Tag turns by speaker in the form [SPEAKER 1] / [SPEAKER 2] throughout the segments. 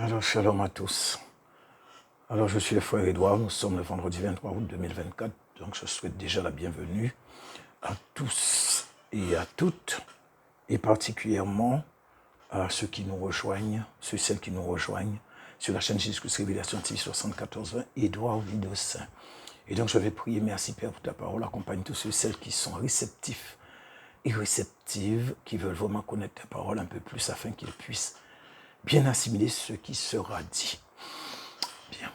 [SPEAKER 1] Alors, shalom à tous. Alors, je suis le frère Édouard. Nous sommes le vendredi 23 août 2024. Donc, je souhaite déjà la bienvenue à tous et à toutes, et particulièrement à ceux qui nous rejoignent, ceux et celles qui nous rejoignent sur la chaîne Jésus-Christ Révélation TV 7420, Édouard Vidéo Saint. Et donc, je vais prier, merci Père pour ta parole. Accompagne tous ceux et celles qui sont réceptifs et réceptives, qui veulent vraiment connaître ta parole un peu plus afin qu'ils puissent bien assimiler ce qui sera dit. Bien.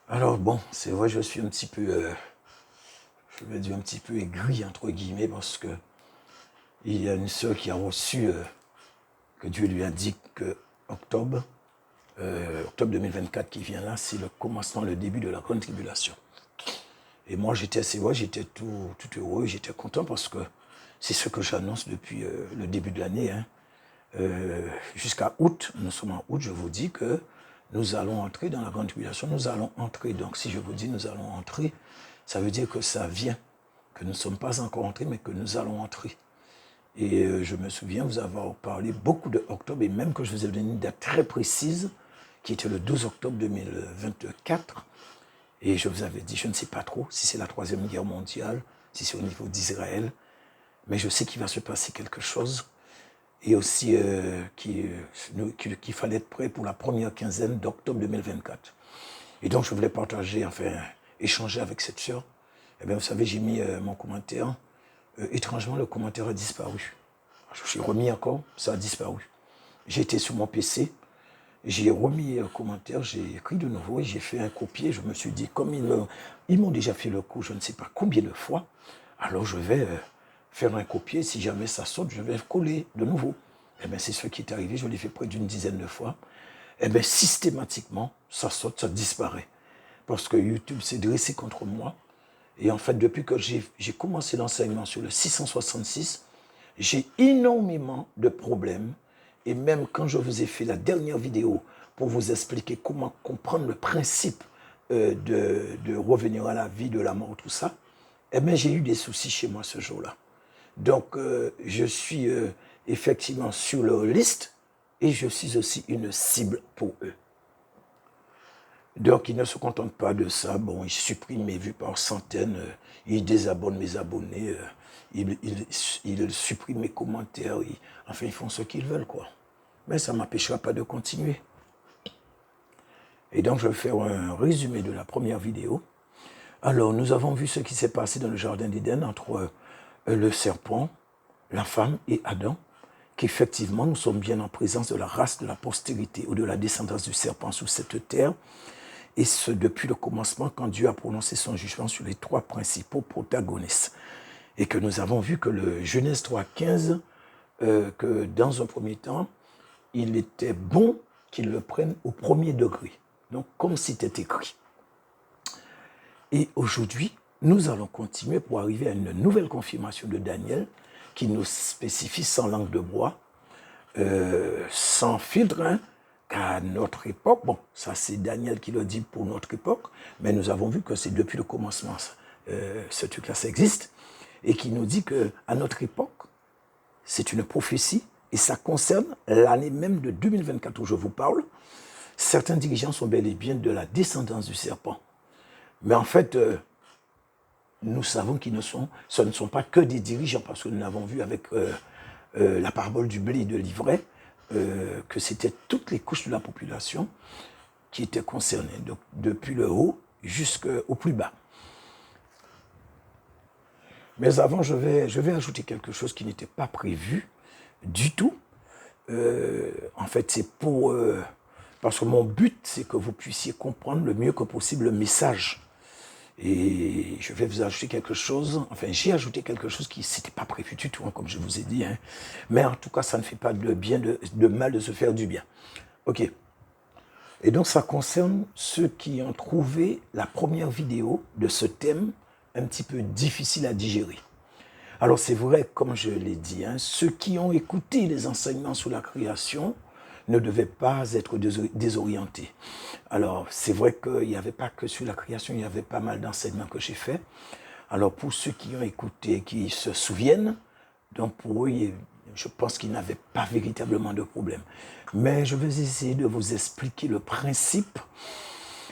[SPEAKER 1] Alors bon, c'est vrai, je suis un petit peu, je vais dire un petit peu aigri, entre guillemets, parce que il y a une sœur qui a reçu, que Dieu lui a dit que octobre 2024 qui vient là, c'est le commencement, le début de la grande tribulation. Et moi, c'est vrai, j'étais tout heureux, j'étais content parce que c'est ce que j'annonce depuis le début de l'année, hein. Jusqu'à août, nous sommes en août, je vous dis que nous allons entrer dans la grande tribulation, nous allons entrer. Donc si je vous dis nous allons entrer, ça veut dire que ça vient, que nous ne sommes pas encore entrés, mais que nous allons entrer. Et je me souviens vous avoir parlé beaucoup de octobre, et même que je vous ai donné une date très précise, qui était le 12 octobre 2024. Et je vous avais dit, je ne sais pas trop si c'est la Troisième Guerre mondiale, si c'est au niveau d'Israël, mais je sais qu'il va se passer quelque chose. Et aussi qu'il fallait être prêt pour la première quinzaine d'octobre 2024. Et donc, je voulais partager, enfin, échanger avec cette sœur. Eh bien, vous savez, j'ai mis mon commentaire. Étrangement, le commentaire a disparu. J'ai remis encore, ça a disparu. J'ai été sur mon PC, j'ai remis le commentaire, j'ai écrit de nouveau et j'ai fait un copier. Je me suis dit, comme ils m'ont déjà fait le coup, je ne sais pas combien de fois, alors je vais faire un copier, si jamais ça saute, je vais coller de nouveau. Eh bien, c'est ce qui est arrivé, je l'ai fait près d'une dizaine de fois. Eh bien, systématiquement, ça saute, ça disparaît. Parce que YouTube s'est dressé contre moi. Et en fait, depuis que j'ai commencé l'enseignement sur le 666, j'ai énormément de problèmes. Et même quand je vous ai fait la dernière vidéo pour vous expliquer comment comprendre le principe de revenir à la vie, de la mort, tout ça, eh bien, j'ai eu des soucis chez moi ce jour-là. Donc, je suis effectivement sur leur liste et je suis aussi une cible pour eux. Donc, ils ne se contentent pas de ça. Bon, ils suppriment mes vues par centaines, ils désabonnent mes abonnés, ils suppriment mes commentaires, enfin, ils font ce qu'ils veulent, quoi. Mais ça ne m'empêchera pas de continuer. Et donc, je vais faire un résumé de la première vidéo. Alors, nous avons vu ce qui s'est passé dans le jardin d'Éden entre le serpent, la femme et Adam, qu'effectivement nous sommes bien en présence de la race de la postérité ou de la descendance du serpent sur cette terre, et ce depuis le commencement quand Dieu a prononcé son jugement sur les trois principaux protagonistes. Et que nous avons vu que le Genèse 3,15, que dans un premier temps, il était bon qu'ils le prennent au premier degré, donc comme c'était écrit. Et aujourd'hui, nous allons continuer pour arriver à une nouvelle confirmation de Daniel qui nous spécifie sans langue de bois, sans filtre, hein, qu'à notre époque, bon, ça c'est Daniel qui le dit pour notre époque, mais nous avons vu que c'est depuis le commencement, ce truc-là, ça existe, et qui nous dit qu'à notre époque, c'est une prophétie, et ça concerne l'année même de 2024 où je vous parle. Certains dirigeants sont bel et bien de la descendance du serpent. Mais en fait, nous savons ce ne sont pas que des dirigeants, parce que nous l'avons vu avec la parabole du blé et de l'ivraie, que c'était toutes les couches de la population qui étaient concernées, donc depuis le haut jusqu'au plus bas. Mais avant, je vais ajouter quelque chose qui n'était pas prévu du tout. En fait, c'est parce que mon but, c'est que vous puissiez comprendre le mieux que possible le message. Et je vais vous ajouter quelque chose, enfin j'ai ajouté quelque chose qui n'était pas prévu du tout, hein, comme je vous ai dit. Hein. Mais en tout cas, ça ne fait pas de mal de se faire du bien. Ok. Et donc ça concerne ceux qui ont trouvé la première vidéo de ce thème un petit peu difficile à digérer. Alors c'est vrai, comme je l'ai dit, hein, ceux qui ont écouté les enseignements sur la création ne devaient pas être désorientés. Alors, c'est vrai qu'il n'y avait pas que sur la création, il y avait pas mal d'enseignements que j'ai faits. Alors, pour ceux qui ont écouté, qui se souviennent, donc pour eux, Je pense qu'il n'avait pas véritablement de problème. Mais je vais essayer de vous expliquer le principe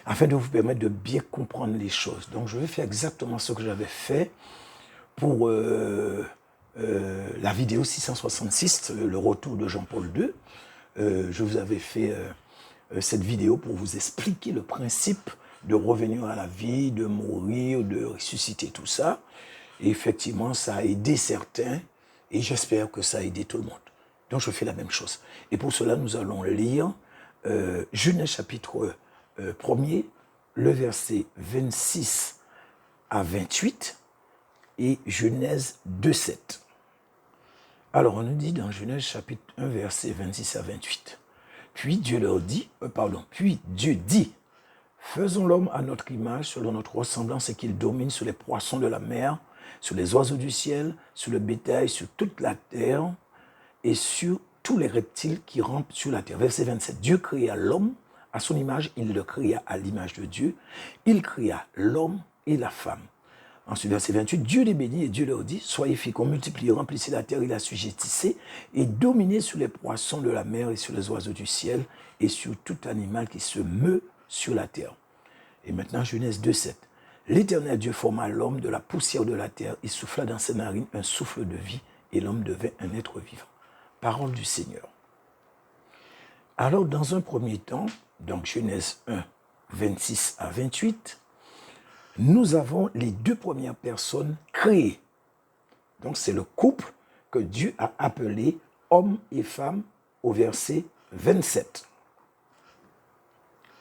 [SPEAKER 1] afin de vous permettre de bien comprendre les choses. Donc, je vais faire exactement ce que j'avais fait pour la vidéo 666, le retour de Jean-Paul II. Je vous avais fait cette vidéo pour vous expliquer le principe de revenir à la vie, de mourir, de ressusciter, tout ça. Et effectivement, ça a aidé certains et j'espère que ça a aidé tout le monde. Donc, je fais la même chose. Et pour cela, nous allons lire Genèse chapitre 1er, le verset 26 à 28 et Genèse 2,7. Alors, on nous dit dans Genèse chapitre 1, verset 26 à 28. Puis Dieu dit, faisons l'homme à notre image, selon notre ressemblance, et qu'il domine sur les poissons de la mer, sur les oiseaux du ciel, sur le bétail, sur toute la terre, et sur tous les reptiles qui rampent sur la terre. Verset 27. Dieu créa l'homme à son image, il le créa à l'image de Dieu. Il créa l'homme et la femme. Ensuite, verset 28, Dieu les bénit et Dieu leur dit, soyez féconds, multipliez, remplissez la terre et la sujettissez, et dominez sur les poissons de la mer et sur les oiseaux du ciel, et sur tout animal qui se meut sur la terre. Et maintenant, Genèse 2,7. L'Éternel Dieu forma l'homme de la poussière de la terre, il souffla dans ses narines un souffle de vie, et l'homme devint un être vivant. Parole du Seigneur. Alors, dans un premier temps, donc Genèse 1, 26 à 28, nous avons les deux premières personnes créées. Donc, c'est le couple que Dieu a appelé homme et femme au verset 27.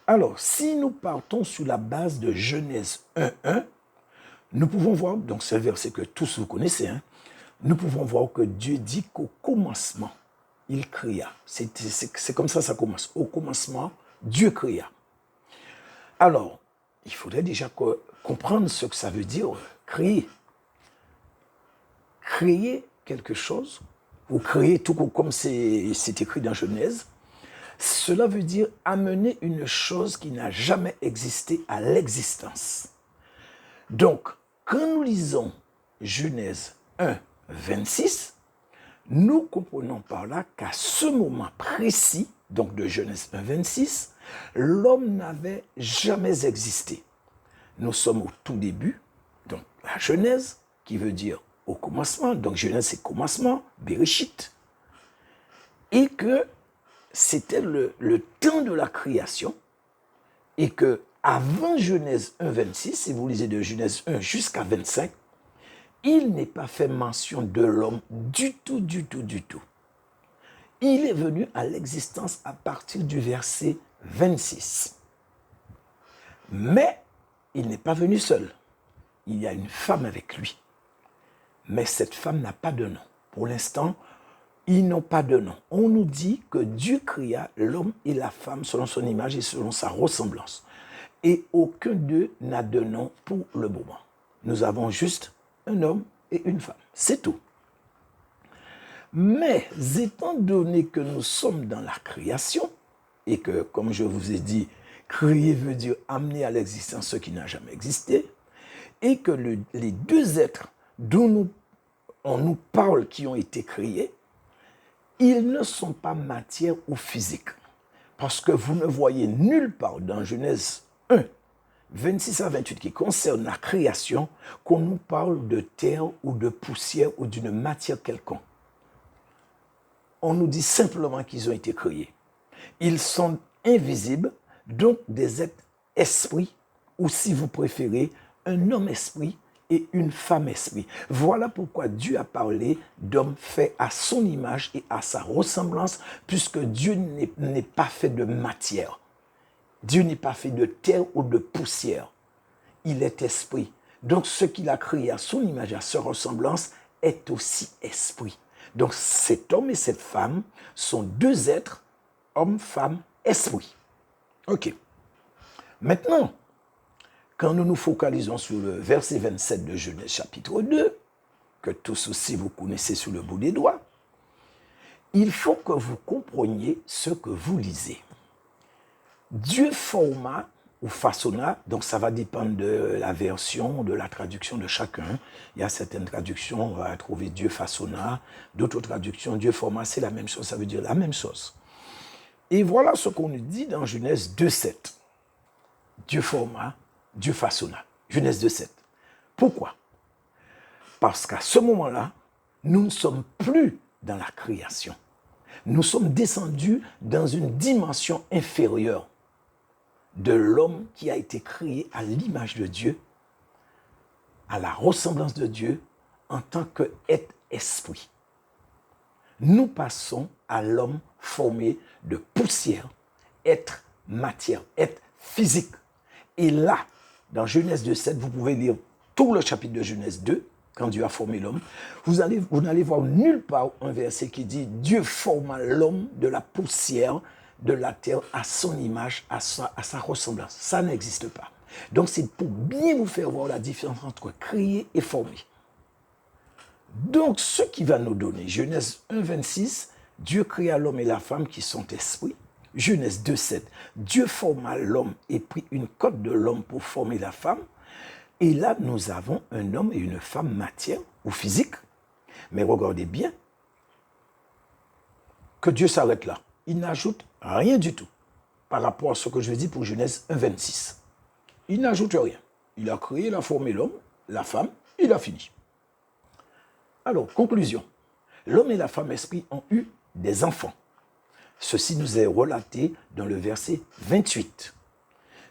[SPEAKER 1] Alors, si nous partons sur la base de Genèse 1.1, nous pouvons voir, donc c'est un verset que tous vous connaissez, nous pouvons voir que Dieu dit qu'au commencement, il créa. C'est comme ça commence. Au commencement, Dieu créa. Alors, il faudrait déjà comprendre ce que ça veut dire créer. Créer quelque chose, ou créer tout comme c'est écrit dans Genèse, cela veut dire amener une chose qui n'a jamais existé à l'existence. Donc, quand nous lisons Genèse 1, 26, nous comprenons par là qu'à ce moment précis, donc de Genèse 1, 26, l'homme n'avait jamais existé. Nous sommes au tout début, donc la Genèse, qui veut dire au commencement, donc Genèse c'est commencement, Bereshit, et que c'était le temps de la création, et que avant Genèse 1, 26, si vous lisez de Genèse 1 jusqu'à 25, il n'est pas fait mention de l'homme du tout. Il est venu à l'existence à partir du verset 26. Mais il n'est pas venu seul. Il y a une femme avec lui. Mais cette femme n'a pas de nom. Pour l'instant, ils n'ont pas de nom. On nous dit que Dieu créa l'homme et la femme selon son image et selon sa ressemblance. Et aucun d'eux n'a de nom pour le moment. Nous avons juste un homme et une femme. C'est tout. Mais étant donné que nous sommes dans la création, et que, comme je vous ai dit, créer veut dire amener à l'existence ce qui n'a jamais existé, et que les deux êtres dont on nous parle qui ont été créés, ils ne sont pas matière ou physique. Parce que vous ne voyez nulle part dans Genèse 1, 26 à 28, qui concerne la création, qu'on nous parle de terre ou de poussière ou d'une matière quelconque. On nous dit simplement qu'ils ont été créés. Ils sont invisibles, donc des êtres esprits, ou si vous préférez, un homme esprit et une femme esprit. Voilà pourquoi Dieu a parlé d'homme fait à son image et à sa ressemblance, puisque Dieu n'est pas fait de matière. Dieu n'est pas fait de terre ou de poussière. Il est esprit. Donc ce qu'il a créé à son image et à sa ressemblance est aussi esprit. Donc cet homme et cette femme sont deux êtres, homme, femme, esprit. Ok. Maintenant, quand nous nous focalisons sur le verset 27 de Genèse chapitre 2, que tous aussi vous connaissez sous le bout des doigts, il faut que vous compreniez ce que vous lisez. Dieu forma ou façonna, donc ça va dépendre de la version, de la traduction de chacun. Il y a certaines traductions, on va trouver Dieu façonna, d'autres traductions, Dieu forma, c'est la même chose, ça veut dire la même chose. Et voilà ce qu'on nous dit dans Genèse 2,7. Dieu forma, Dieu façonna. Genèse 2,7. Pourquoi? Parce qu'à ce moment-là, nous ne sommes plus dans la création. Nous sommes descendus dans une dimension inférieure de l'homme qui a été créé à l'image de Dieu, à la ressemblance de Dieu, en tant qu'être esprit. Nous passons à l'homme formé de poussière, être matière, être physique. Et là, dans Genèse 2,7, vous pouvez lire tout le chapitre de Genèse 2, quand Dieu a formé l'homme, vous n'allez voir nulle part un verset qui dit « Dieu forma l'homme de la poussière de la terre à son image, à sa ressemblance ». Ça n'existe pas. Donc c'est pour bien vous faire voir la différence entre créer et former. Donc ce qui va nous donner, Genèse 1,26, Dieu créa l'homme et la femme qui sont esprits. Genèse 2,7, Dieu forma l'homme et prit une côte de l'homme pour former la femme. Et là, nous avons un homme et une femme matière ou physique. Mais regardez bien que Dieu s'arrête là. Il n'ajoute rien du tout par rapport à ce que je veux dire pour Genèse 1,26. Il n'ajoute rien. Il a créé, il a formé l'homme, la femme, il a fini. Alors, conclusion. L'homme et la femme esprit ont eu des enfants. Ceci nous est relaté dans le verset 28.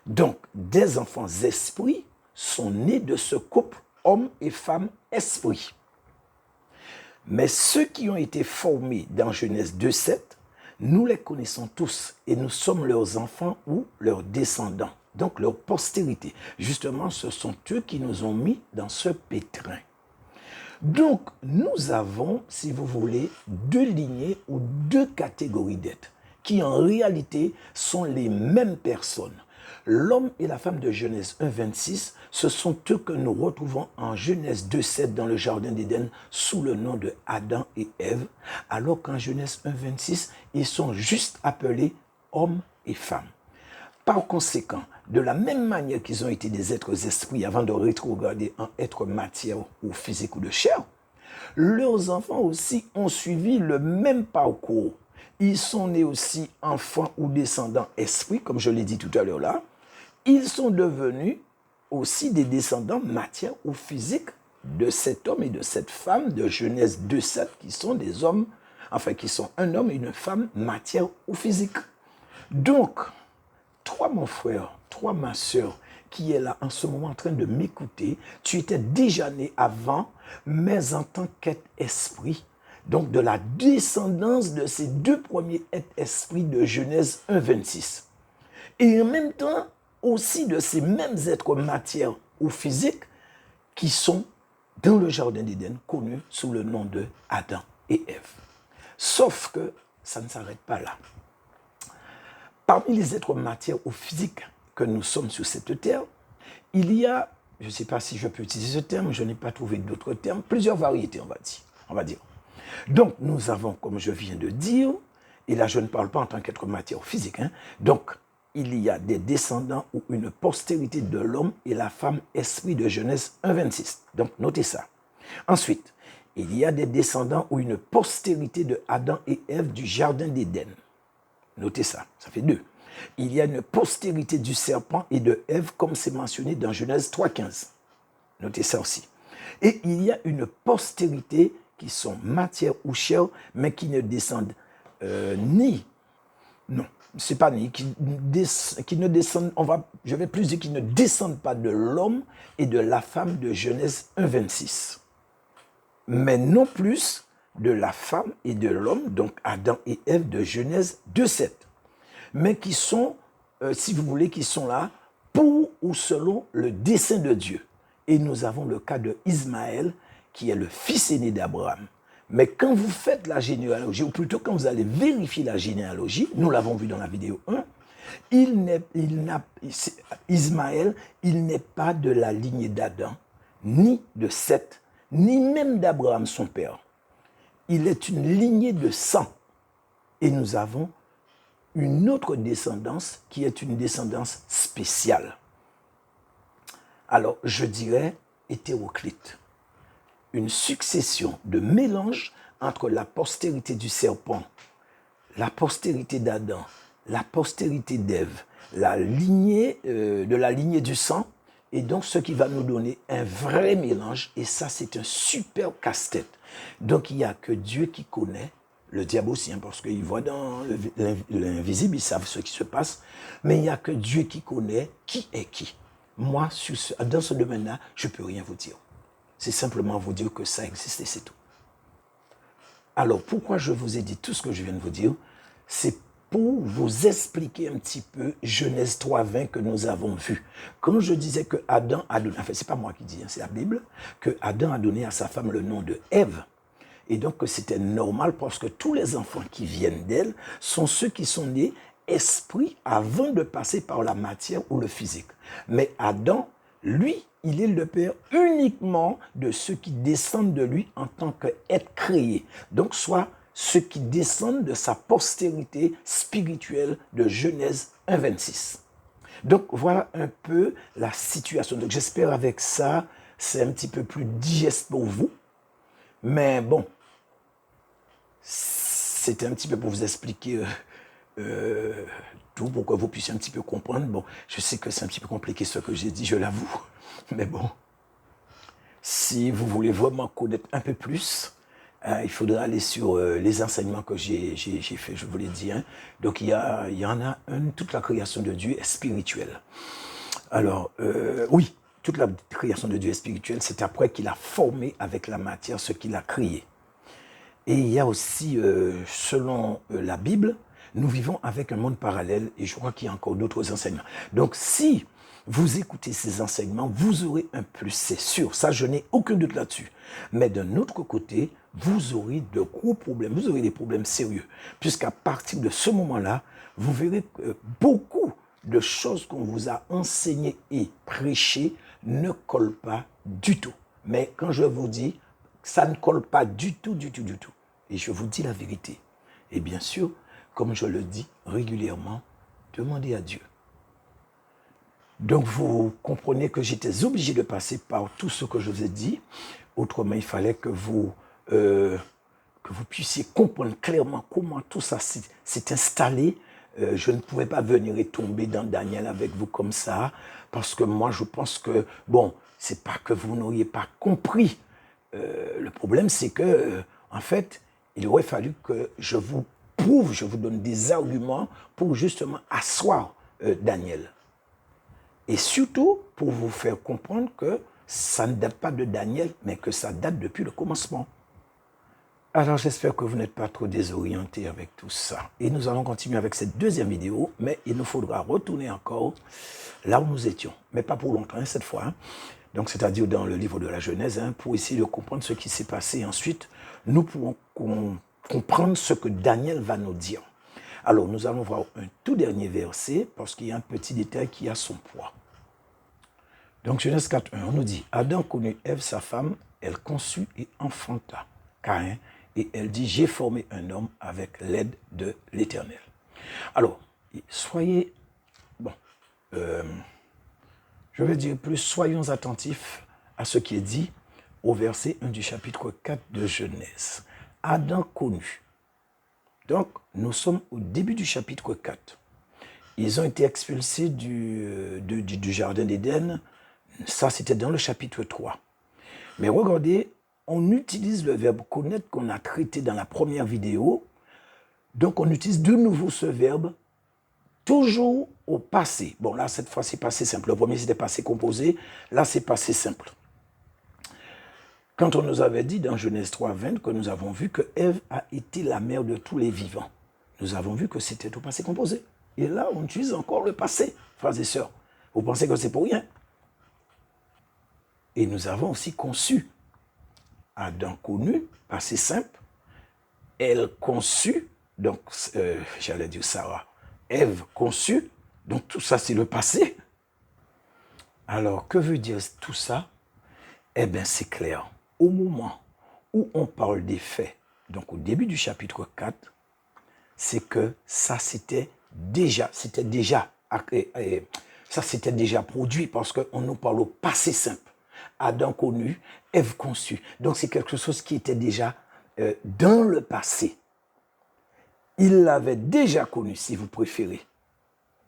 [SPEAKER 1] Donc, des enfants esprits sont nés de ce couple, homme et femme esprit. Mais ceux qui ont été formés dans Genèse 2,7, nous les connaissons tous et nous sommes leurs enfants ou leurs descendants, donc leur postérité. Justement, ce sont eux qui nous ont mis dans ce pétrin. Donc, nous avons, si vous voulez, deux lignées ou deux catégories d'êtres qui en réalité sont les mêmes personnes. L'homme et la femme de Genèse 1,26, ce sont eux que nous retrouvons en Genèse 2,7 dans le jardin d'Éden sous le nom de Adam et Ève, alors qu'en Genèse 1,26, ils sont juste appelés hommes et femmes. Par conséquent, de la même manière qu'ils ont été des êtres esprits avant de rétrograder en être matière ou physique ou de chair, leurs enfants aussi ont suivi le même parcours. Ils sont nés aussi enfants ou descendants esprits, comme je l'ai dit tout à l'heure là. Ils sont devenus aussi des descendants matière ou physique de cet homme et de cette femme de Genèse 2,7 qui sont des hommes, enfin qui sont un homme et une femme matière ou physique. Donc, toi mon frère, toi ma soeur, qui est là en ce moment en train de m'écouter, tu étais déjà né avant, mais en tant qu'être esprit, donc de la descendance de ces deux premiers êtres esprits de Genèse 1,26. Et en même temps, aussi de ces mêmes êtres matière ou physique qui sont dans le jardin d'Éden, connus sous le nom de Adam et Ève. Sauf que ça ne s'arrête pas là. Parmi les êtres matière ou physique que nous sommes sur cette terre, il y a, je ne sais pas si je peux utiliser ce terme, je n'ai pas trouvé d'autres termes, plusieurs variétés, on va dire. Donc, nous avons, comme je viens de dire, et là je ne parle pas en tant qu'être matière ou physique, donc il y a des descendants ou une postérité de l'homme et la femme esprit de Genèse 1,26. Donc, notez ça. Ensuite, il y a des descendants ou une postérité de Adam et Ève du jardin d'Éden. Notez ça, ça fait 2. Il y a une postérité du serpent et de Ève, comme c'est mentionné dans Genèse 3,15. Notez ça aussi. Et il y a une postérité qui sont matière ou chair, mais qui ne descendent c'est pas ni, qui ne descendent, je vais plus dire qui ne descendent pas de l'homme et de la femme de Genèse 1,26. Mais non plus de la femme et de l'homme, donc Adam et Ève de Genèse 2,7. Mais qui sont, si vous voulez, qui sont là pour ou selon le dessein de Dieu. Et nous avons le cas de Ismaël, qui est le fils aîné d'Abraham. Mais quand vous faites la généalogie, ou plutôt quand vous allez vérifier la généalogie, nous l'avons vu dans la vidéo 1, Ismaël, il n'est pas de la lignée d'Adam, ni de Seth, ni même d'Abraham son père. Il est une lignée de sang. Et nous avons une autre descendance qui est une descendance spéciale. Alors, je dirais hétéroclite. Une succession de mélanges entre la postérité du serpent, la postérité d'Adam, la postérité d'Ève, la lignée de la lignée du sang, et donc ce qui va nous donner un vrai mélange, et ça c'est un super casse-tête. Donc il n'y a que Dieu qui connaît, le diable aussi, hein, parce qu'il voit dans l'invisible, ils savent ce qui se passe, mais il n'y a que Dieu qui connaît qui est qui. Moi, dans ce domaine-là, je ne peux rien vous dire. C'est simplement vous dire que ça existe et c'est tout. Alors, pourquoi je vous ai dit tout ce que je viens de vous dire? C'est pour vous expliquer un petit peu Genèse 3:20 que nous avons vu. Quand je disais que Adam a donné, enfin, c'est pas moi qui dis, hein, c'est la Bible, que Adam a donné à sa femme le nom de Ève. Et donc, c'était normal parce que tous les enfants qui viennent d'elle sont ceux qui sont nés esprit avant de passer par la matière ou le physique. Mais Adam, lui, il est le père uniquement de ceux qui descendent de lui en tant qu'être créé. Donc, soit ceux qui descendent de sa postérité spirituelle de Genèse 1:26. Donc, voilà un peu la situation. Donc, j'espère avec ça, c'est un petit peu plus digeste pour vous. Mais bon, c'était un petit peu pour vous expliquer tout, pour que vous puissiez un petit peu comprendre. Bon, je sais que c'est un petit peu compliqué ce que j'ai dit, je l'avoue. Mais bon, si vous voulez vraiment connaître un peu plus, il faudra aller sur les enseignements que j'ai fait, je vous l'ai dit. Hein. Donc, il y en a toute la création de Dieu est spirituelle. Alors, oui, toute la création de Dieu est spirituelle. C'est après qu'il a formé avec la matière ce qu'il a créé. Et il y a aussi, selon la Bible, nous vivons avec un monde parallèle et je crois qu'il y a encore d'autres enseignements. Donc, si vous écoutez ces enseignements, vous aurez un plus, c'est sûr. Ça, je n'ai aucun doute là-dessus. Mais d'un autre côté, vous aurez de gros problèmes. Vous aurez des problèmes sérieux. Puisqu'à partir de ce moment-là, vous verrez que beaucoup de choses qu'on vous a enseignées et prêchées ne collent pas du tout. Mais quand je vous dis, ça ne colle pas du tout, du tout, du tout. Et je vous dis la vérité. Et bien sûr, comme je le dis régulièrement, demandez à Dieu. Donc vous comprenez que j'étais obligé de passer par tout ce que je vous ai dit. Autrement, il fallait que vous puissiez comprendre clairement comment tout ça s'est installé. Je ne pouvais pas venir et tomber dans Daniel avec vous comme ça, parce que moi, je pense que, bon, c'est pas que vous n'auriez pas compris. Le problème, c'est que, en fait, il aurait fallu que je vous prouve, je vous donne des arguments pour justement asseoir Daniel. Et surtout, pour vous faire comprendre que ça ne date pas de Daniel, mais que ça date depuis le commencement. Alors, j'espère que vous n'êtes pas trop désorientés avec tout ça. Et nous allons continuer avec cette deuxième vidéo, mais il nous faudra retourner encore là où nous étions. Mais pas pour longtemps, hein, cette fois. Hein. Donc, c'est-à-dire dans le livre de la Genèse, hein, pour essayer de comprendre ce qui s'est passé. Et ensuite, nous pourrons comprendre ce que Daniel va nous dire. Alors, nous allons voir un tout dernier verset, parce qu'il y a un petit détail qui a son poids. Donc, Genèse 4:1, on nous dit, Adam connut Ève, sa femme, elle conçut et enfanta Caïn, et elle dit, j'ai formé un homme avec l'aide de l'Éternel. Alors, soyez, bon, je vais dire plus, soyons attentifs à ce qui est dit au verset 1 du chapitre 4 de Genèse. Adam connut. Donc, nous sommes au début du chapitre 4. Ils ont été expulsés du jardin d'Éden. Ça, c'était dans le chapitre 3. Mais regardez, on utilise le verbe connaître qu'on a traité dans la première vidéo. Donc, on utilise de nouveau ce verbe toujours au passé. Bon, là, cette fois, c'est passé simple. Le premier, c'était passé composé. Là, c'est passé simple. Quand on nous avait dit dans Genèse 3:20 que nous avons vu que Ève a été la mère de tous les vivants, nous avons vu que c'était au passé composé. Et là, on utilise encore le passé, frères et sœurs. Vous pensez que c'est pour rien? Et nous avons aussi conçu. Adam connu, passé simple. Elle conçut, donc j'allais dire Sarah. Ève conçue, donc tout ça c'est le passé. Alors, que veut dire tout ça? Eh bien, c'est clair. Au moment où on parle des faits, donc au début du chapitre 4, c'est que ça s'était déjà, ça c'était déjà produit parce qu'on nous parle au passé simple. Adam connu, Ève conçue. Donc c'est quelque chose qui était déjà dans le passé. Il l'avait déjà connu, si vous préférez.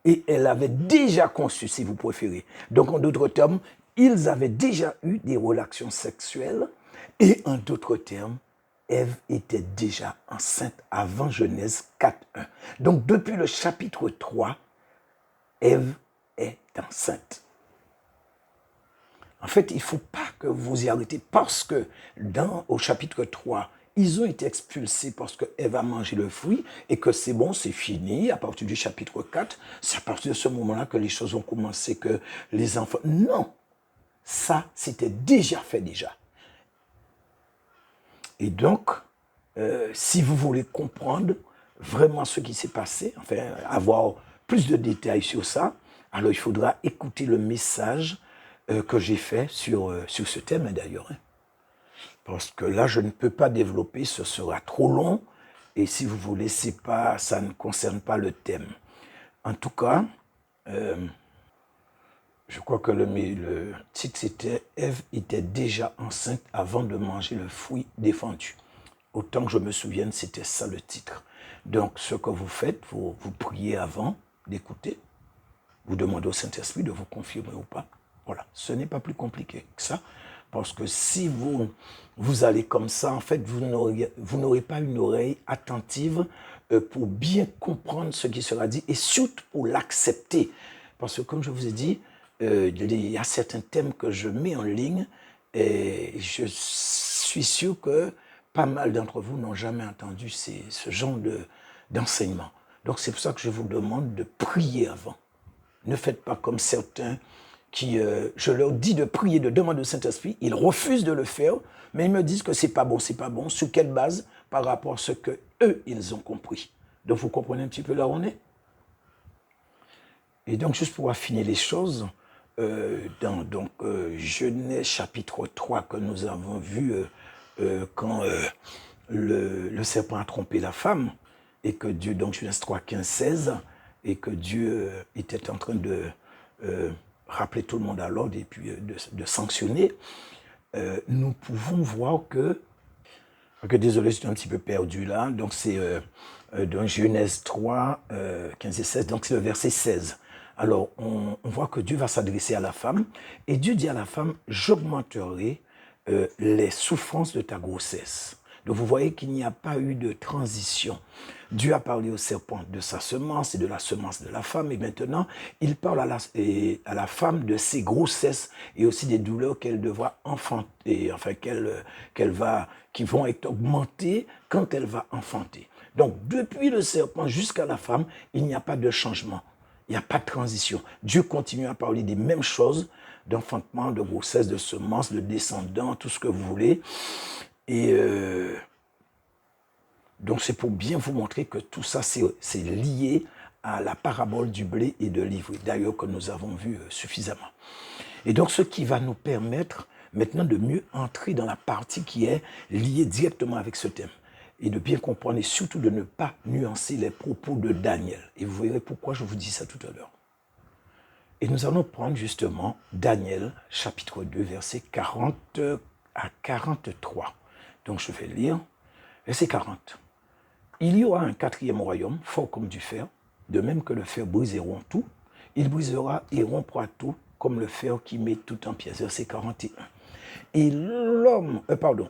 [SPEAKER 1] Et elle l'avait déjà conçu, si vous préférez. Donc en d'autres termes, ils avaient déjà eu des relations sexuelles. Et en d'autres termes, Ève était déjà enceinte avant Genèse 4.1. Donc depuis le chapitre 3, Ève est enceinte. En fait, il ne faut pas que vous y arrêtez parce que au chapitre 3, ils ont été expulsés parce qu'Ève a mangé le fruit et que c'est bon, c'est fini. À partir du chapitre 4, c'est à partir de ce moment-là que les choses ont commencé, que les enfants... Non, ça, c'était déjà fait déjà. Et donc, si vous voulez comprendre vraiment ce qui s'est passé, enfin, avoir plus de détails sur ça, alors il faudra écouter le message que j'ai fait sur ce thème d'ailleurs. Hein. Parce que là, je ne peux pas développer, ce sera trop long. Et si vous voulez, ça ne concerne pas le thème. En tout cas, je crois que le titre c'était « Ève était déjà enceinte avant de manger le fruit défendu ». Autant que je me souvienne, c'était ça le titre. Donc, ce que vous faites, vous priez avant d'écouter. Vous demandez au Saint-Esprit de vous confirmer ou pas. Voilà, ce n'est pas plus compliqué que ça. Parce que si vous allez comme ça, en fait, vous n'aurez pas une oreille attentive pour bien comprendre ce qui sera dit et surtout pour l'accepter. Parce que comme je vous ai dit, il y a certains thèmes que je mets en ligne et je suis sûr que pas mal d'entre vous n'ont jamais entendu ce genre d'enseignement. Donc c'est pour ça que je vous demande de prier avant. Ne faites pas comme certains qui, je leur dis de prier, de demander au Saint-Esprit, ils refusent de le faire, mais ils me disent que c'est pas bon, c'est pas bon. Sur quelle base? Par rapport à ce que eux, ils ont compris. Donc vous comprenez un petit peu là où on est? Et donc juste pour affiner les choses, dans Genèse chapitre 3 que nous avons vu quand le serpent a trompé la femme, et que Dieu, donc Genèse 3, 15, 16, et que Dieu était en train de rappeler tout le monde à l'ordre et puis de sanctionner, nous pouvons voir que désolé, je suis un petit peu perdu là, donc c'est dans Genèse 3, 15 et 16, donc c'est le verset 16. Alors, on voit que Dieu va s'adresser à la femme, et Dieu dit à la femme, j'augmenterai les souffrances de ta grossesse. Donc vous voyez qu'il n'y a pas eu de transition. Dieu a parlé au serpent de sa semence et de la semence de la femme, et maintenant il parle à la femme de ses grossesses et aussi des douleurs qu'elle devra enfanter, enfin qui vont être augmentées quand elle va enfanter. Donc depuis le serpent jusqu'à la femme, il n'y a pas de changement. Il n'y a pas de transition. Dieu continue à parler des mêmes choses, d'enfantement, de grossesse, de semence, de descendants, tout ce que vous voulez. Et donc c'est pour bien vous montrer que tout ça, c'est lié à la parabole du blé et de l'ivraie, d'ailleurs que nous avons vu suffisamment. Et donc ce qui va nous permettre maintenant de mieux entrer dans la partie qui est liée directement avec ce thème. Et de bien comprendre et surtout de ne pas nuancer les propos de Daniel. Et vous verrez pourquoi je vous dis ça tout à l'heure. Et nous allons prendre justement Daniel, chapitre 2, versets 40 à 43. Donc je vais lire, verset 40. Il y aura un quatrième royaume, fort comme du fer, de même que le fer brise et rompt tout. Il brisera et rompra tout, comme le fer qui met tout en pièces. Verset 41. Et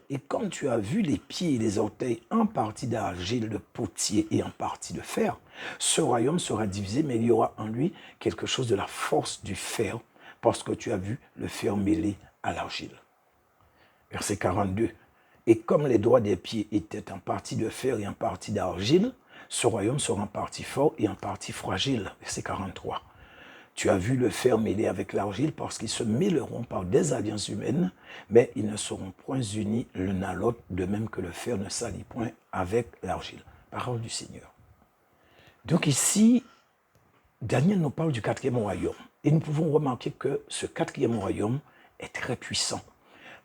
[SPEAKER 1] et comme tu as vu les pieds et les orteils en partie d'argile de potier et en partie de fer, ce royaume sera divisé, mais il y aura en lui quelque chose de la force du fer, parce que tu as vu le fer mêlé à l'argile. Verset 42. Et comme les doigts des pieds étaient en partie de fer et en partie d'argile, ce royaume sera en partie fort et en partie fragile. Verset 43. Tu as vu le fer mêlé avec l'argile parce qu'ils se mêleront par des alliances humaines, mais ils ne seront point unis l'un à l'autre, de même que le fer ne s'allie point avec l'argile. Parole du Seigneur. Donc ici, Daniel nous parle du quatrième royaume. Et nous pouvons remarquer que ce quatrième royaume est très puissant.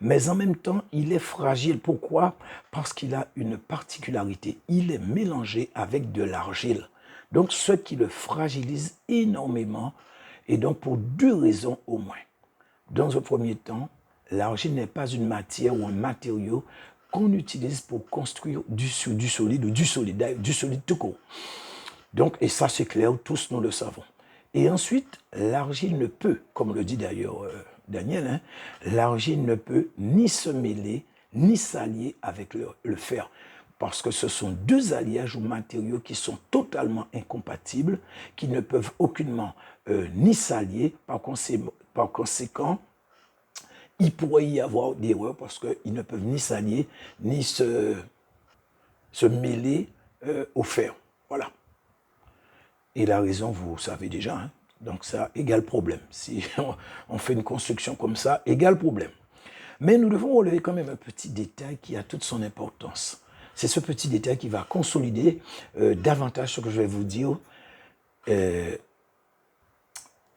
[SPEAKER 1] Mais en même temps, il est fragile. Pourquoi? Parce qu'il a une particularité. Il est mélangé avec de l'argile. Donc, ce qui le fragilise énormément, et donc pour deux raisons au moins. Dans un premier temps, l'argile n'est pas une matière ou un matériau qu'on utilise pour construire du solide ou du solide tout court. Donc, et ça c'est clair, tous nous le savons. Et ensuite, l'argile ne peut, comme le dit d'ailleurs Daniel, hein, l'argile ne peut ni se mêler, ni s'allier avec le fer. Parce que ce sont deux alliages ou matériaux qui sont totalement incompatibles, qui ne peuvent aucunement ni s'allier. Par conséquent, il pourrait y avoir des erreurs parce qu'ils ne peuvent ni s'allier, ni se mêler au fer. Voilà. Et la raison, vous savez déjà. Hein? Donc ça égale problème. Si on fait une construction comme ça, égale problème. Mais nous devons relever quand même un petit détail qui a toute son importance. C'est ce petit détail qui va consolider davantage ce que je vais vous dire. Et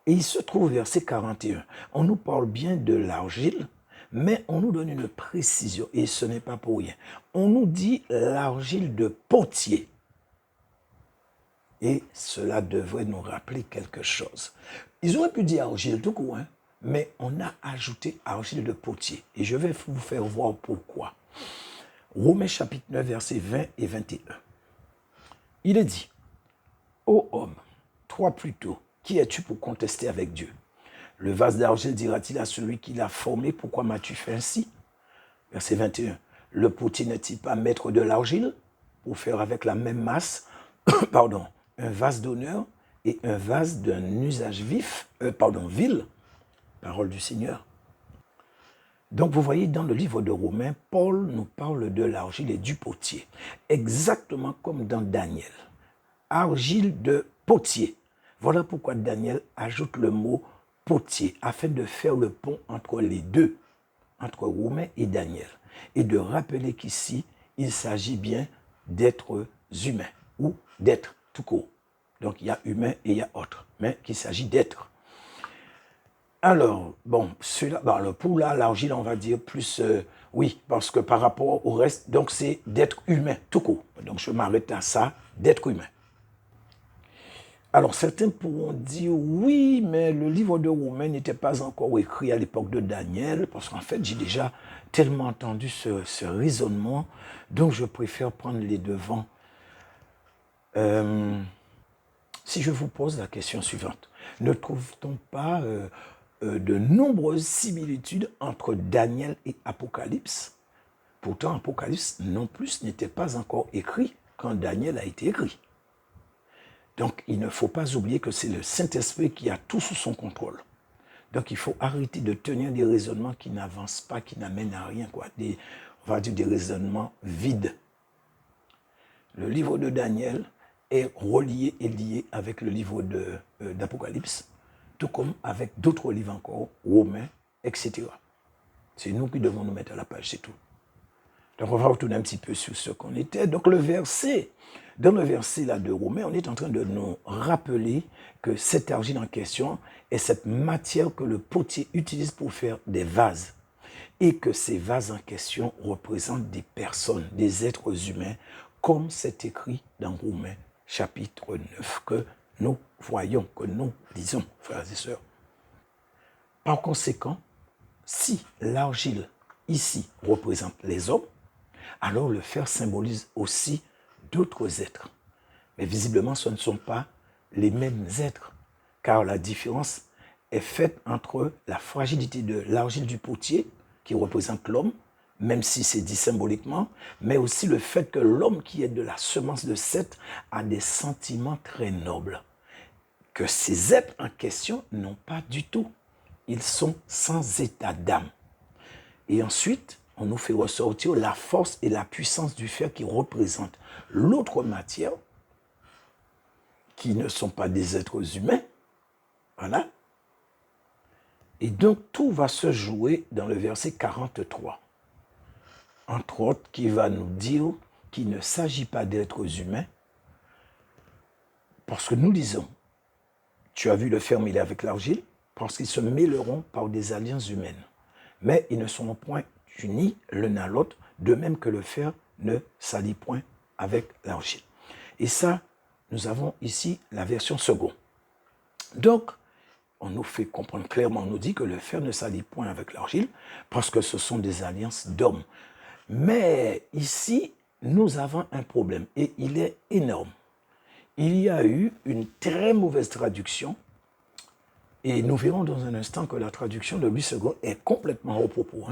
[SPEAKER 1] il se trouve au verset 41. On nous parle bien de l'argile, mais on nous donne une précision, et ce n'est pas pour rien. On nous dit l'argile de potier. Et cela devrait nous rappeler quelque chose. Ils auraient pu dire argile tout court, hein, mais on a ajouté argile de potier. Et je vais vous faire voir pourquoi. Romains chapitre 9, versets 20 et 21. Il est dit, ô homme, toi plutôt, qui es-tu pour contester avec Dieu? Le vase d'argile dira-t-il à celui qui l'a formé, pourquoi m'as-tu fait ainsi? Verset 21. Le potier n'est-il pas maître de l'argile pour faire avec la même masse pardon, un vase d'honneur et un vase d'un usage vil, parole du Seigneur. Donc vous voyez dans le livre de Romains, Paul nous parle de l'argile et du potier, exactement comme dans Daniel. Argile de potier. Voilà pourquoi Daniel ajoute le mot potier, afin de faire le pont entre les deux, entre Romains et Daniel, et de rappeler qu'ici, il s'agit bien d'êtres humains, ou d'êtres tout court. Donc il y a humain et il y a autre, mais qu'il s'agit d'êtres. Alors, bon, pour l'argile, on va dire plus, oui, parce que par rapport au reste, donc c'est d'être humain, tout court. Donc je m'arrête à ça, d'être humain. Alors certains pourront dire, oui, mais le livre de Romains n'était pas encore écrit à l'époque de Daniel, parce qu'en fait, j'ai déjà tellement entendu ce raisonnement, donc je préfère prendre les devants. Si je vous pose la question suivante, ne trouve-t-on pas de nombreuses similitudes entre Daniel et Apocalypse? Pourtant, Apocalypse non plus n'était pas encore écrit quand Daniel a été écrit. Donc, il ne faut pas oublier que c'est le Saint-Esprit qui a tout sous son contrôle. Donc, il faut arrêter de tenir des raisonnements qui n'avancent pas, qui n'amènent à rien, quoi. On va dire des raisonnements vides. Le livre de Daniel est relié et lié avec le livre d'Apocalypse, tout comme avec d'autres livres encore, Romains, etc. C'est nous qui devons nous mettre à la page, c'est tout. Donc on va retourner un petit peu sur ce qu'on était. Donc dans le verset là de Romains, on est en train de nous rappeler que cette argile en question est cette matière que le potier utilise pour faire des vases. Et que ces vases en question représentent des personnes, des êtres humains, comme c'est écrit dans Romains chapitre 9, que nous voyons, que nous lisons, frères et sœurs. Par conséquent, si l'argile ici représente les hommes, alors le fer symbolise aussi d'autres êtres. Mais visiblement, ce ne sont pas les mêmes êtres, car la différence est faite entre la fragilité de l'argile du potier, qui représente l'homme, même si c'est dit symboliquement, mais aussi le fait que l'homme qui est de la semence de Seth a des sentiments très nobles, que ces êtres en question n'ont pas du tout. Ils sont sans état d'âme. Et ensuite, on nous fait ressortir la force et la puissance du fer qui représente l'autre matière, qui ne sont pas des êtres humains. Voilà. Et donc, tout va se jouer dans le verset 43. Entre autres, qui va nous dire qu'il ne s'agit pas d'êtres humains, parce que nous disons, tu as vu le fer mêlé avec l'argile, parce qu'ils se mêleront par des alliances humaines. Mais ils ne seront point unis l'un à l'autre, de même que le fer ne s'allie point avec l'argile. Et ça, nous avons ici la version seconde. Donc, on nous fait comprendre clairement, on nous dit que le fer ne s'allie point avec l'argile parce que ce sont des alliances d'hommes. Mais ici, nous avons un problème et il est énorme. Il y a eu une très mauvaise traduction et nous verrons dans un instant que la traduction de Louis II est complètement au propos.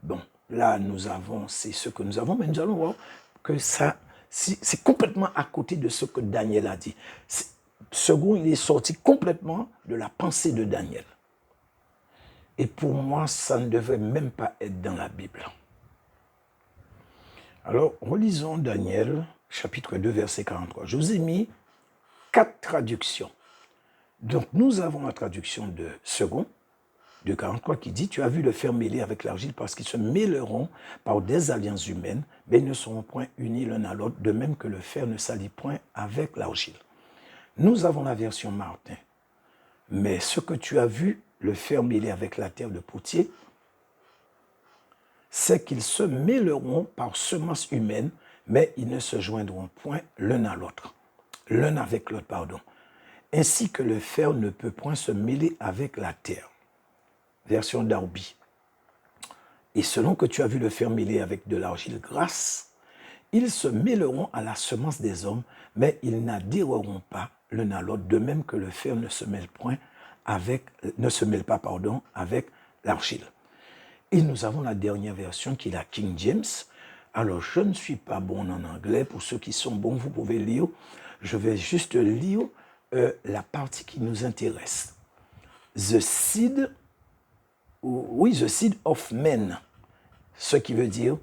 [SPEAKER 1] Bon, là, c'est ce que nous avons, mais nous allons voir que ça, c'est complètement à côté de ce que Daniel a dit. Second, il est sorti complètement de la pensée de Daniel. Et pour moi, ça ne devrait même pas être dans la Bible. Alors, relisons Daniel, chapitre 2, verset 43. Je vous ai mis 4 traductions. Donc, nous avons la traduction de second, de 43, qui dit « Tu as vu le fer mêlé avec l'argile parce qu'ils se mêleront par des alliances humaines, mais ils ne seront point unis l'un à l'autre, de même que le fer ne s'allie point avec l'argile. » Nous avons la version Martin. « Mais ce que tu as vu, le fer mêlé avec la terre de potier, c'est qu'ils se mêleront par semences humaines, mais ils ne se joindront point l'un à l'autre. » L'un avec l'autre, pardon. « Ainsi que le fer ne peut point se mêler avec la terre. » Version Darby. « Et selon que tu as vu le fer mêlé avec de l'argile grasse, ils se mêleront à la semence des hommes, mais ils n'adhéreront pas l'un à l'autre, de même que le fer ne se mêle pas avec l'argile. » Et nous avons la dernière version qui est la King James. Alors, je ne suis pas bon en anglais. Pour ceux qui sont bons, vous pouvez lire. Je vais juste lire la partie qui nous intéresse. The seed of men, ce qui veut dire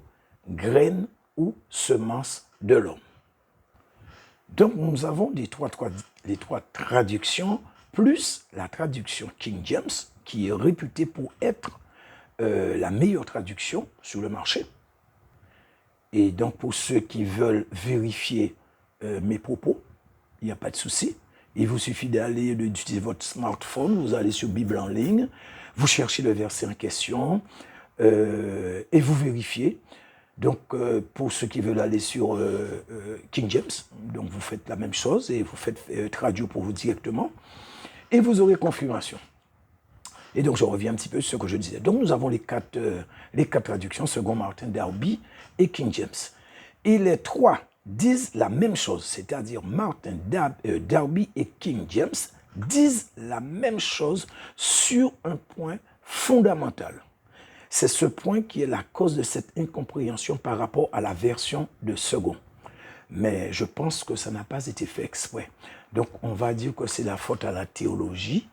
[SPEAKER 1] graine ou semence de l'homme. Donc, nous avons les trois traductions, plus la traduction King James, qui est réputée pour être la meilleure traduction sur le marché. Et donc, pour ceux qui veulent vérifier mes propos, il n'y a pas de souci. Il vous suffit d'utiliser votre smartphone, vous allez sur Bible en ligne, vous cherchez le verset en question et vous vérifiez. Donc, pour ceux qui veulent aller sur King James, donc vous faites la même chose et vous faites traduire pour vous directement et vous aurez confirmation. Et donc, je reviens un petit peu sur ce que je disais. Donc, nous avons les quatre traductions, second Martin, Darby et King James. Et les trois disent la même chose, c'est-à-dire Martin, Darby et King James disent la même chose sur un point fondamental. C'est ce point qui est la cause de cette incompréhension par rapport à la version de second. Mais je pense que ça n'a pas été fait exprès. Donc, on va dire que c'est la faute à la théologie.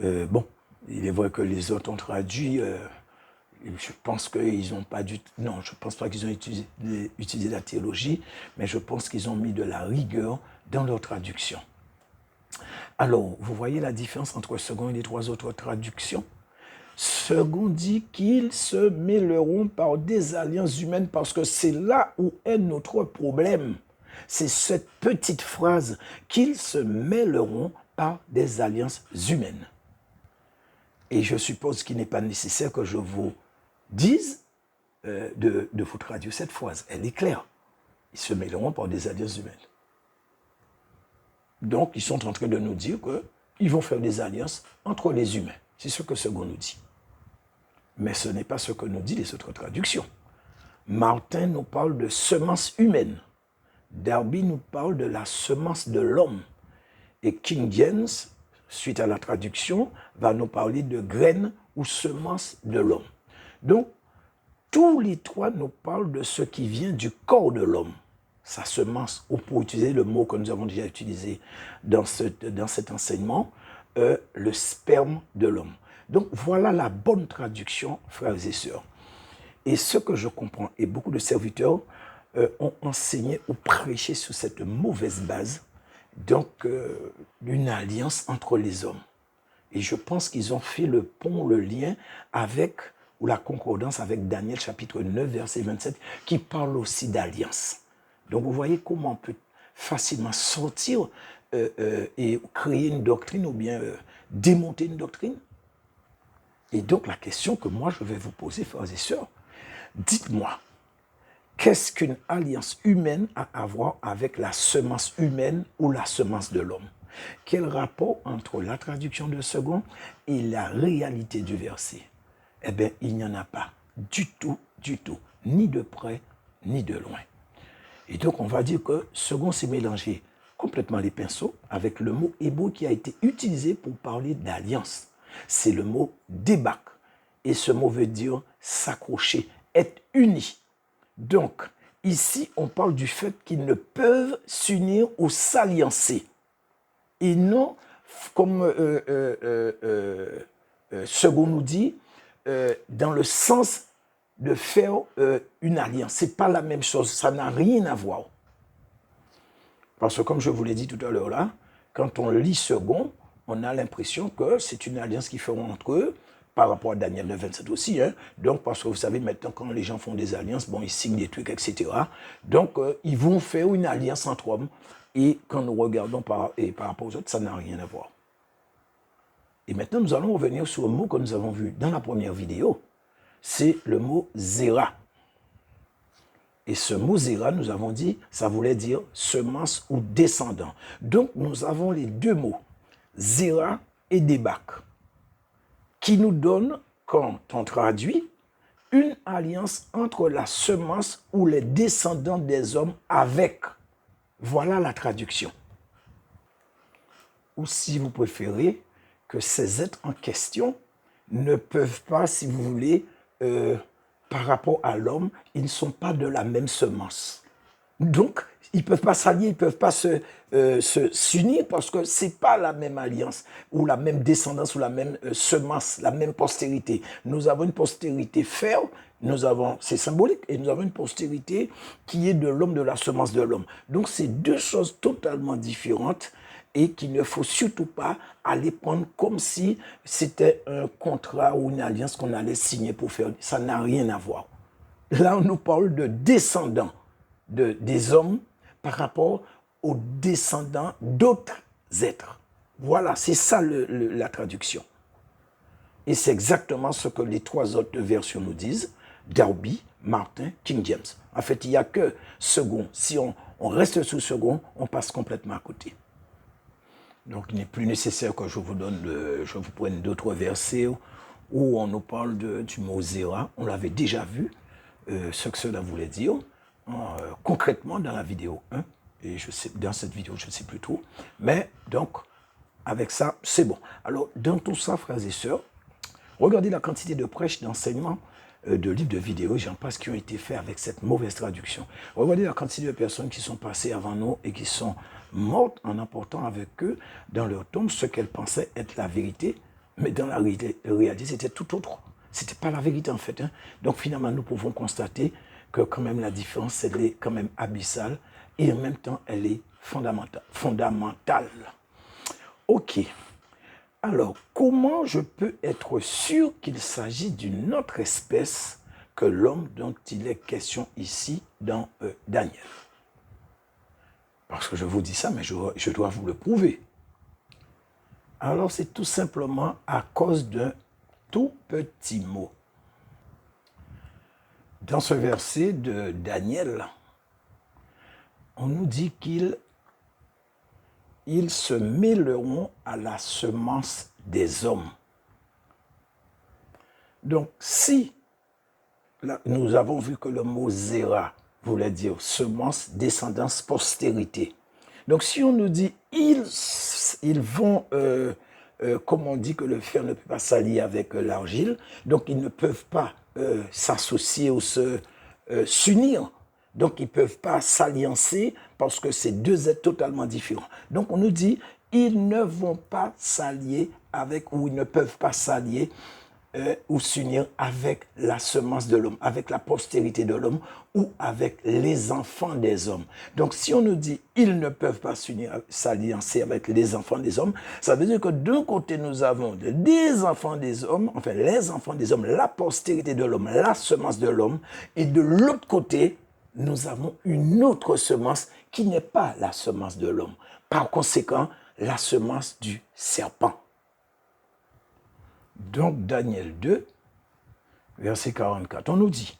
[SPEAKER 1] Bon, il est vrai que les autres ont traduit. Je pense qu'ils n'ont pas dû. Non, je ne pense pas qu'ils ont utilisé la théologie, mais je pense qu'ils ont mis de la rigueur dans leur traduction. Alors, vous voyez la différence entre second et les trois autres traductions? Second dit qu'ils se mêleront par des alliances humaines parce que c'est là où est notre problème. C'est cette petite phrase qu'ils se mêleront par des alliances humaines. Et je suppose qu'il n'est pas nécessaire que je vous dise de vous traduire cette phrase. Elle est claire. Ils se mêleront par des alliances humaines. Donc, ils sont en train de nous dire qu'ils vont faire des alliances entre les humains. C'est ce que second nous dit. Mais ce n'est pas ce que nous dit les autres traductions. Martin nous parle de semence humaine. Darby nous parle de la semence de l'homme. Et King James, suite à la traduction, va nous parler de graine ou semence de l'homme. Donc, tous les trois nous parlent de ce qui vient du corps de l'homme. Sa semence, ou pour utiliser le mot que nous avons déjà utilisé dans cet enseignement, le sperme de l'homme. Donc, voilà la bonne traduction, frères et sœurs. Et ce que je comprends, et beaucoup de serviteurs ont enseigné ou prêché sur cette mauvaise base, donc une alliance entre les hommes. Et je pense qu'ils ont fait le pont, le lien avec, ou la concordance avec Daniel chapitre 9, verset 27, qui parle aussi d'alliance. Donc, vous voyez comment on peut facilement sortir et créer une doctrine ou bien démonter une doctrine. Et donc, la question que moi, je vais vous poser, frères et sœurs, dites-moi, Qu'est-ce qu'une alliance humaine a à voir avec la semence humaine ou la semence de l'homme? Quel rapport entre la traduction de second et la réalité du verset? Eh bien, il n'y en a pas du tout, ni de près, ni de loin. Et donc, on va dire que second s'est mélangé complètement les pinceaux avec le mot hébreu qui a été utilisé pour parler d'alliance. C'est le mot débak. Et ce mot veut dire s'accrocher, être uni. Donc, ici, on parle du fait qu'ils ne peuvent s'unir ou s'alliancer. Et non, comme second nous dit, dans le sens de faire une alliance. Ce n'est pas la même chose, ça n'a rien à voir. Parce que comme je vous l'ai dit tout à l'heure là, quand on lit second, on a l'impression que c'est une alliance qu'ils feront entre eux, par rapport à Daniel 9, 27 aussi. Hein. Donc, parce que vous savez, maintenant, quand les gens font des alliances, bon, ils signent des trucs, etc. Donc, ils vont faire une alliance entre hommes. Et quand nous regardons par rapport aux autres, ça n'a rien à voir. Et maintenant, nous allons revenir sur un mot que nous avons vu dans la première vidéo. C'est le mot zéra. Et ce mot zéra, nous avons dit, ça voulait dire semence ou descendant. Donc, nous avons les deux mots, zéra et débak, qui nous donnent, quand on traduit, une alliance entre la semence ou les descendants des hommes avec. Voilà la traduction. Ou si vous préférez, que ces êtres en question ne peuvent pas, si vous voulez, par rapport à l'homme, ils ne sont pas de la même semence. Donc, ils ne peuvent pas s'allier, ils ne peuvent pas s'unir parce que ce n'est pas la même alliance ou la même descendance ou la même semence, la même postérité. Nous avons une postérité ferme, c'est symbolique, et nous avons une postérité qui est de l'homme, de la semence de l'homme. Donc, c'est deux choses totalement différentes et qu'il ne faut surtout pas aller prendre comme si c'était un contrat ou une alliance qu'on allait signer pour faire. Ça n'a rien à voir. Là, on nous parle de descendants des hommes par rapport aux descendants d'autres êtres. Voilà, c'est ça la traduction. Et c'est exactement ce que les trois autres versions nous disent, Darby, Martin, King James. En fait, il n'y a que second. Si on reste sous second, on passe complètement à côté. Donc, il n'est plus nécessaire que je vous prenne d'autres versets où on nous parle du mot zéra. On l'avait déjà vu, ce que cela voulait dire, concrètement dans la vidéo 1. Et dans cette vidéo, je ne sais plus trop. Mais donc, avec ça, c'est bon. Alors, dans tout ça, frères et sœurs, regardez la quantité de prêches, d'enseignements, de livres, de vidéos, j'en passe, qui ont été faits avec cette mauvaise traduction. Regardez la quantité de personnes qui sont passées avant nous et qui sont mortes en apportant avec eux dans leur tombe ce qu'elles pensaient être la vérité, mais dans la réalité, c'était tout autre. Ce n'était pas la vérité en fait. Hein. Donc finalement, nous pouvons constater que quand même la différence, elle est quand même abyssale et en même temps, elle est fondamentale. Ok. Alors, comment je peux être sûr qu'il s'agit d'une autre espèce que l'homme dont il est question ici dans Daniel? Parce que je vous dis ça, mais je dois vous le prouver. Alors, c'est tout simplement à cause d'un tout petit mot. Dans ce verset de Daniel, on nous dit qu'ils se mêleront à la semence des hommes. Donc, si là, nous avons vu que le mot zéra voulait dire semence, descendance, postérité. Donc, si on nous dit ils vont, comme on dit que le fer ne peut pas s'allier avec l'argile, donc ils ne peuvent pas s'associer ou s'unir. Donc, ils ne peuvent pas s'alliancer parce que c'est deux êtres totalement différents. Donc, on nous dit, ils ne vont pas s'allier avec, ou ils ne peuvent pas s'allier ou s'unir avec la semence de l'homme, avec la postérité de l'homme ou avec les enfants des hommes. Donc, si on nous dit, ils ne peuvent pas s'alliancer avec les enfants des hommes, ça veut dire que d'un côté, nous avons des enfants des hommes, enfin, les enfants des hommes, la postérité de l'homme, la semence de l'homme, et de l'autre côté, nous avons une autre semence qui n'est pas la semence de l'homme. Par conséquent, la semence du serpent. Donc, Daniel 2, verset 44, on nous dit,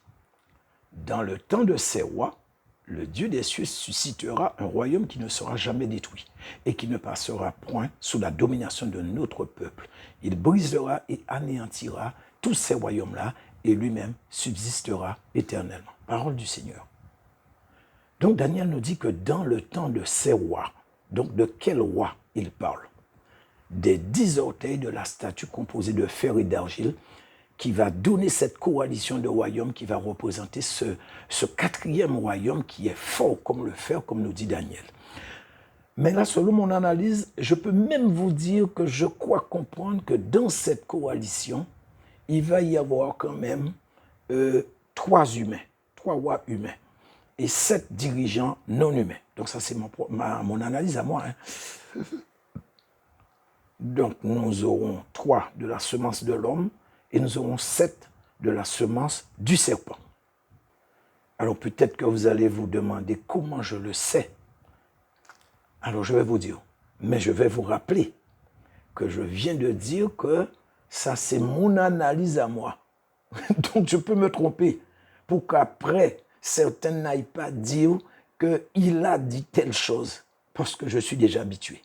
[SPEAKER 1] dans le temps de ces rois, le Dieu des cieux suscitera un royaume qui ne sera jamais détruit et qui ne passera point sous la domination de notre peuple. Il brisera et anéantira tous ces royaumes-là et lui-même subsistera éternellement. Parole du Seigneur. Donc Daniel nous dit que dans le temps de ces rois, donc de quel roi il parle? Des 10 orteils de la statue composée de fer et d'argile qui va donner cette coalition de royaumes qui va représenter ce quatrième royaume qui est fort comme le fer, comme nous dit Daniel. Mais là, selon mon analyse, je peux même vous dire que je crois comprendre que dans cette coalition, il va y avoir quand même 3 rois humains et 7 dirigeants non humains. Donc ça, c'est mon analyse à moi. Hein. Donc nous aurons 3 de la semence de l'homme et nous aurons 7 de la semence du serpent. Alors peut-être que vous allez vous demander comment je le sais. Alors je vais vous dire, mais je vais vous rappeler que je viens de dire que ça c'est mon analyse à moi. Donc je peux me tromper pour qu'après certains n'aillent pas dire qu'il a dit telle chose parce que je suis déjà habitué.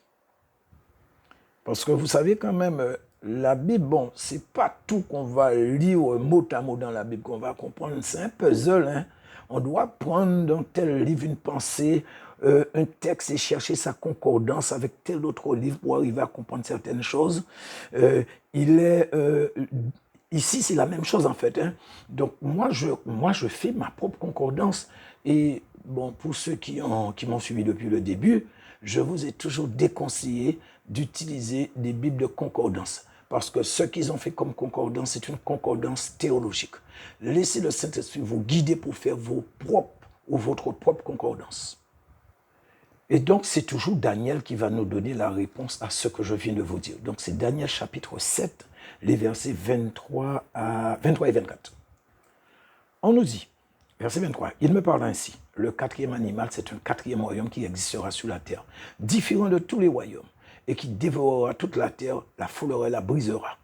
[SPEAKER 1] Parce que vous savez quand même, la Bible, bon, c'est pas tout qu'on va lire mot à mot dans la Bible qu'on va comprendre. C'est un puzzle, hein. On doit prendre dans tel livre une pensée, un texte et chercher sa concordance avec tel autre livre pour arriver à comprendre certaines choses. Ici, c'est la même chose en fait. Hein. Donc moi, je fais ma propre concordance. Et bon, pour ceux qui m'ont suivi depuis le début, je vous ai toujours déconseillé d'utiliser des Bibles de concordance. Parce que ce qu'ils ont fait comme concordance, c'est une concordance théologique. Laissez le Saint-Esprit vous guider pour faire votre propre concordance. Et donc, c'est toujours Daniel qui va nous donner la réponse à ce que je viens de vous dire. Donc, c'est Daniel chapitre 7, les versets 23 et 24. On nous dit, verset 23, il me parle ainsi. Le quatrième animal, c'est un quatrième royaume qui existera sur la terre, différent de tous les royaumes, et qui dévorera toute la terre, la foulera et la brisera.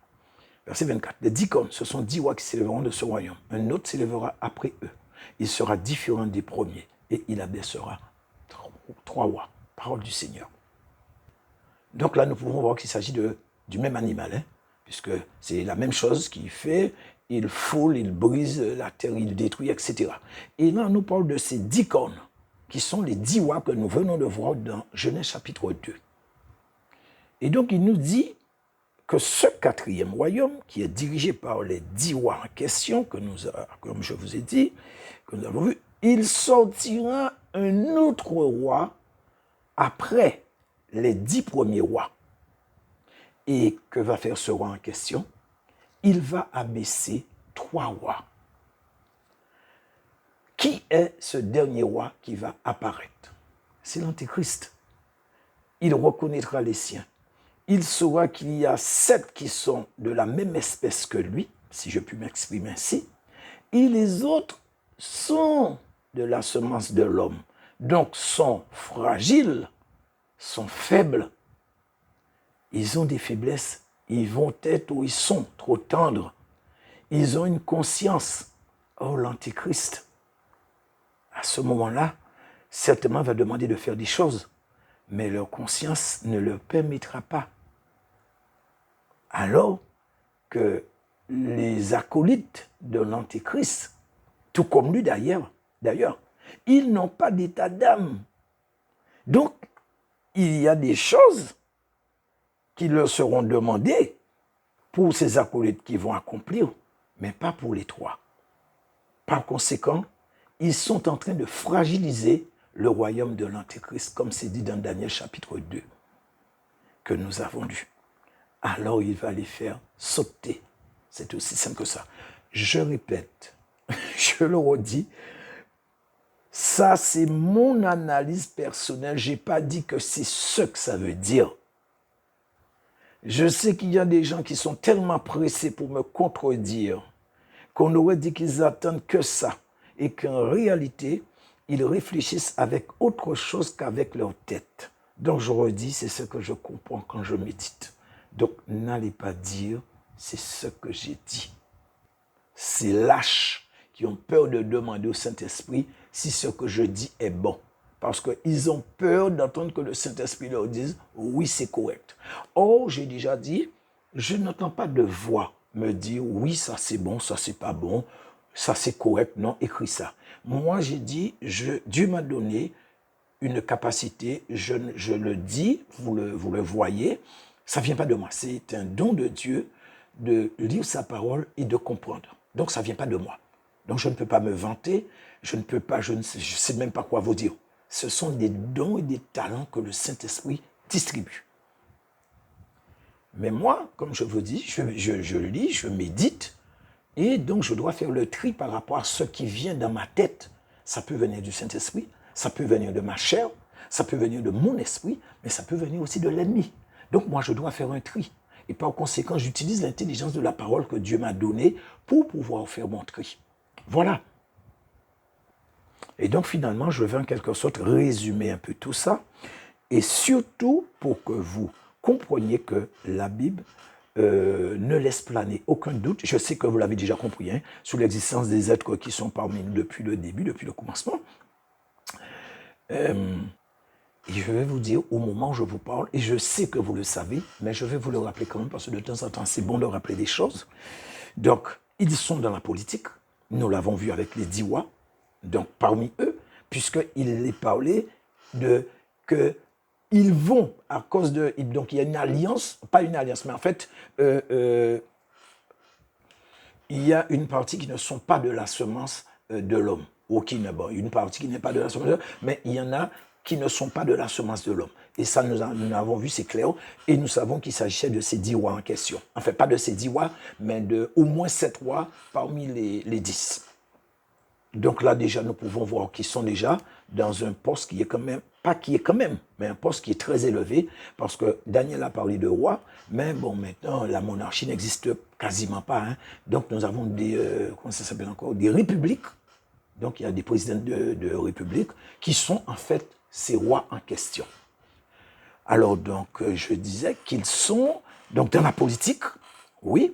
[SPEAKER 1] Verset 24, les 10 cornes, ce sont 10 rois qui s'élèveront de ce royaume. Un autre s'élèvera après eux. Il sera différent des premiers, et il abaissera 3 rois. Parole du Seigneur. Donc là, nous pouvons voir qu'il s'agit du même animal, hein, puisque c'est la même chose qu'il fait. Il foule, il brise la terre, il détruit, etc. Et là, on nous parle de ces 10 cornes, qui sont les 10 rois que nous venons de voir dans Genèse chapitre 2. Et donc, il nous dit que ce quatrième royaume, qui est dirigé par les 10 rois en question, comme je vous ai dit, que nous avons vu, il sortira un autre roi après les 10 premiers rois. Et que va faire ce roi en question? Il va abaisser 3 rois. Qui est ce dernier roi qui va apparaître? C'est l'Antéchrist. Il reconnaîtra les siens. Il saura qu'il y a 7 qui sont de la même espèce que lui, si je puis m'exprimer ainsi, et les autres sont de la semence de l'homme. Donc sont fragiles, sont faibles. Ils ont des faiblesses. Ils vont être où ils sont, trop tendres. Ils ont une conscience. Oh, l'Antéchrist, à ce moment-là, certainement va demander de faire des choses, mais leur conscience ne leur permettra pas. Alors que les acolytes de l'Antéchrist, tout comme lui d'ailleurs, ils n'ont pas d'état d'âme. Donc, il y a des choses qui leur seront demandées pour ces acolytes qui vont accomplir, mais pas pour les 3. Par conséquent, ils sont en train de fragiliser le royaume de l'Antéchrist, comme c'est dit dans Daniel chapitre 2, que nous avons lu. Alors il va les faire sauter. C'est aussi simple que ça. Je répète, je le redis, ça c'est mon analyse personnelle. Je n'ai pas dit que c'est ce que ça veut dire. Je sais qu'il y a des gens qui sont tellement pressés pour me contredire qu'on aurait dit qu'ils attendent que ça et qu'en réalité, ils réfléchissent avec autre chose qu'avec leur tête. Donc je redis, c'est ce que je comprends quand je médite. Donc n'allez pas dire, c'est ce que j'ai dit. C'est lâche qui ont peur de demander au Saint-Esprit si ce que je dis est bon. Parce qu'ils ont peur d'entendre que le Saint-Esprit leur dise « oui, c'est correct ». Or, j'ai déjà dit, je n'entends pas de voix me dire « oui, ça c'est bon, ça c'est pas bon, ça c'est correct, non, écris ça ». Moi, j'ai dit, Dieu m'a donné une capacité, je le dis, vous le voyez, ça ne vient pas de moi, c'est un don de Dieu de lire sa parole et de comprendre. Donc, ça ne vient pas de moi. Donc, je ne peux pas me vanter, je ne sais même pas quoi vous dire. Ce sont des dons et des talents que le Saint-Esprit distribue. Mais moi, comme je vous dis, je lis, je médite, et donc je dois faire le tri par rapport à ce qui vient dans ma tête. Ça peut venir du Saint-Esprit, ça peut venir de ma chair, ça peut venir de mon esprit, mais ça peut venir aussi de l'ennemi. Donc moi, je dois faire un tri. Et par conséquent, j'utilise l'intelligence de la parole que Dieu m'a donnée pour pouvoir faire mon tri. Voilà. Et donc finalement, je vais en quelque sorte résumer un peu tout ça, et surtout pour que vous compreniez que la Bible ne laisse planer aucun doute. Je sais que vous l'avez déjà compris, hein, sur l'existence des êtres qui sont parmi nous depuis le début, depuis le commencement. Et je vais vous dire au moment où je vous parle, et je sais que vous le savez, mais je vais vous le rappeler quand même, parce que de temps en temps, c'est bon de rappeler des choses. Donc, ils sont dans la politique. Nous l'avons vu avec les Diwa. Donc, parmi eux, puisqu'il est parlé de que ils vont, à cause de... Donc, il y a une alliance, pas une alliance, mais en fait, il y a une partie qui ne sont pas de la semence de l'homme. Ou qui n'est bon, une partie qui n'est pas de la semence de l'homme, mais il y en a qui ne sont pas de la semence de l'homme. Et ça, nous l'avons vu, c'est clair. Et nous savons qu'il s'agissait de ces 10 rois en question. Enfin, pas de ces 10 rois, mais de au moins 7 rois parmi les 10. Donc là, déjà, nous pouvons voir qu'ils sont déjà dans un poste qui est quand même, pas qui est quand même, mais un poste qui est très élevé, parce que Daniel a parlé de roi, mais bon, maintenant, la monarchie n'existe quasiment pas. Hein. Donc nous avons des, comment ça s'appelle encore, des républiques. Donc il y a des présidents de républiques qui sont en fait ces rois en question. Alors donc, je disais qu'ils sont donc dans la politique, oui,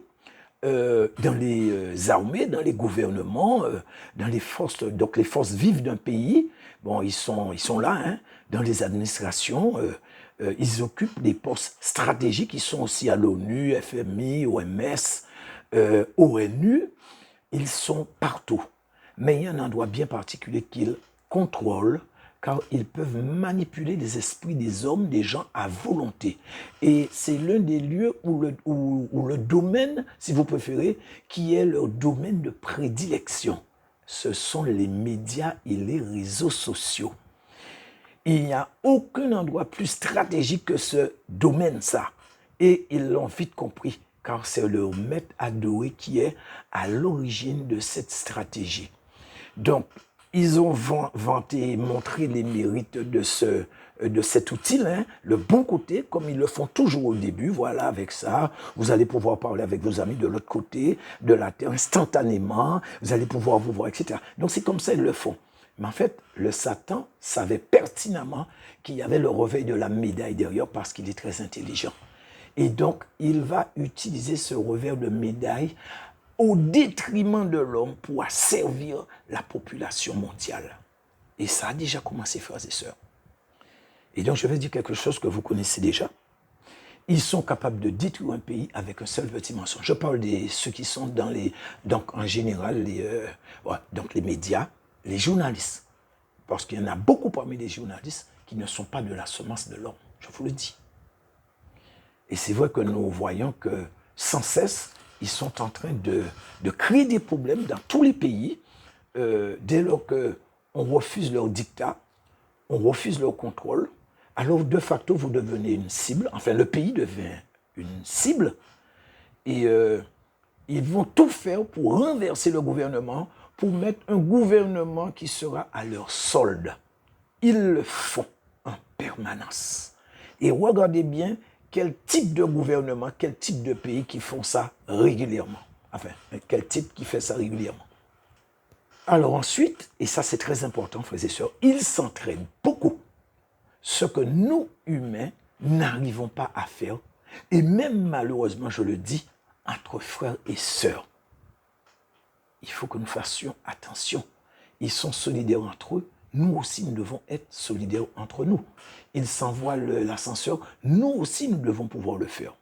[SPEAKER 1] dans les armées, dans les gouvernements, dans les forces, donc les forces vives d'un pays. Bon, ils sont là, hein, dans les administrations. Ils occupent des postes stratégiques. Ils sont aussi à l'ONU, FMI, OMS, ONU. Ils sont partout. Mais il y a un endroit bien particulier qu'ils contrôlent, car ils peuvent manipuler les esprits des hommes, des gens à volonté. Et c'est l'un des lieux où le domaine, si vous préférez, qui est leur domaine de prédilection. Ce sont les médias et les réseaux sociaux. Il n'y a aucun endroit plus stratégique que ce domaine, ça. Et ils l'ont vite compris, car c'est leur maître adoré qui est à l'origine de cette stratégie. Donc, ils ont vanté et montré les mérites de cet outil, hein, le bon côté, comme ils le font toujours au début. Voilà, avec ça, vous allez pouvoir parler avec vos amis de l'autre côté de la Terre instantanément. Vous allez pouvoir vous voir, etc. Donc, c'est comme ça qu'ils le font. Mais en fait, le Satan savait pertinemment qu'il y avait le réveil de la médaille derrière parce qu'il est très intelligent. Et donc, il va utiliser ce revers de médaille au détriment de l'homme pour asservir la population mondiale. Et ça a déjà commencé, frères et sœurs. Et donc, je vais dire quelque chose que vous connaissez déjà. Ils sont capables de détruire un pays avec un seul petit mensonge. Je parle de ceux qui sont dans les... Donc, en général, donc les médias, les journalistes. Parce qu'il y en a beaucoup parmi les journalistes qui ne sont pas de la semence de l'homme. Je vous le dis. Et c'est vrai que nous voyons que sans cesse, ils sont en train de créer des problèmes dans tous les pays dès lors qu'on refuse leur dictat, on refuse leur contrôle. Alors, de facto, vous devenez une cible. Enfin, le pays devient une cible. Et ils vont tout faire pour renverser le gouvernement, pour mettre un gouvernement qui sera à leur solde. Ils le font en permanence. Et regardez bien quel type de gouvernement, quel type de pays qui font ça régulièrement. Enfin, quel type qui fait ça régulièrement. Alors ensuite, et ça c'est très important, frères et sœurs, ils s'entraînent beaucoup. Ce que nous, humains, n'arrivons pas à faire. Et même malheureusement, je le dis, entre frères et sœurs. il faut que nous fassions attention. Ils sont solidaires entre eux. Nous aussi, nous devons être solidaires entre nous. Ils s'envoient l'ascenseur. Nous aussi, nous devons pouvoir le faire.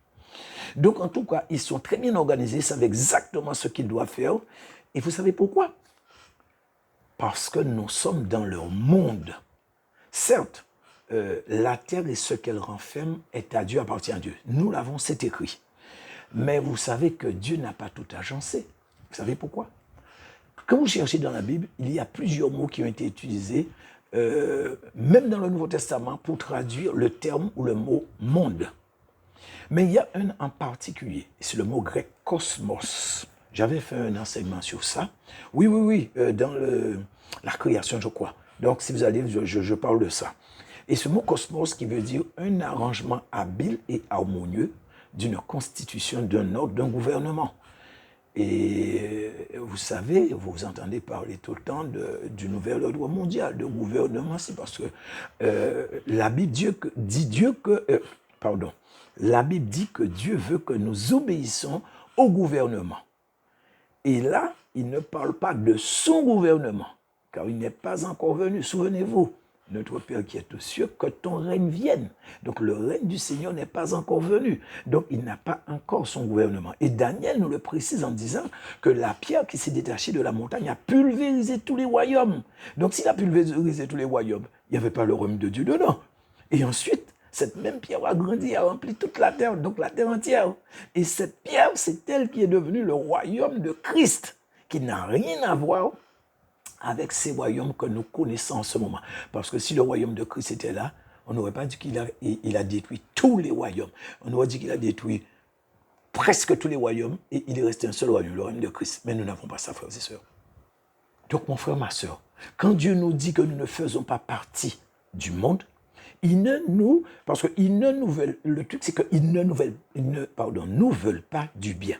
[SPEAKER 1] Donc, en tout cas, ils sont très bien organisés. Ils savent exactement ce qu'ils doivent faire. Et vous savez pourquoi? Parce que nous sommes dans leur monde. Certes, la terre et ce qu'elle renferme est à Dieu, appartient à Dieu. Nous l'avons, c'est écrit. Mais vous savez que Dieu n'a pas tout agencé. Vous savez pourquoi? Quand vous cherchez dans la Bible, il y a plusieurs mots qui ont été utilisés, même dans le Nouveau Testament, pour traduire le terme ou le mot monde. Mais il y a un en particulier, c'est le mot grec cosmos. J'avais fait un enseignement sur ça. Oui, dans la création, je crois. Donc, si vous allez, je parle de ça. Et ce mot cosmos qui veut dire un arrangement habile et harmonieux d'une constitution, d'un ordre, d'un gouvernement. Et vous savez, vous entendez parler tout le temps du nouvel ordre mondial, de gouvernement, c'est parce que la Bible la Bible dit que Dieu veut que nous obéissons au gouvernement. Et là, il ne parle pas de son gouvernement, car il n'est pas encore venu. Souvenez-vous, notre Père qui est aux cieux, que ton règne vienne. Donc le règne du Seigneur n'est pas encore venu. Donc il n'a pas encore son gouvernement. Et Daniel nous le précise en disant que la pierre qui s'est détachée de la montagne a pulvérisé tous les royaumes. Donc s'il a pulvérisé tous les royaumes, il n'y avait pas le royaume de Dieu dedans. Et ensuite, cette même pierre a grandi, a rempli toute la terre, donc la terre entière. Et cette pierre, c'est elle qui est devenue le royaume de Christ, qui n'a rien à voir avec ces royaumes que nous connaissons en ce moment. Parce que si le royaume de Christ était là, on n'aurait pas dit qu'il a détruit tous les royaumes. On aurait dit qu'il a détruit presque tous les royaumes et il est resté un seul royaume, le royaume de Christ. Mais nous n'avons pas ça, frères et sœurs. Donc, mon frère, ma sœur, quand Dieu nous dit que nous ne faisons pas partie du monde, parce qu'ils ne nous veulent, le truc c'est qu'ils nous veulent pas du bien.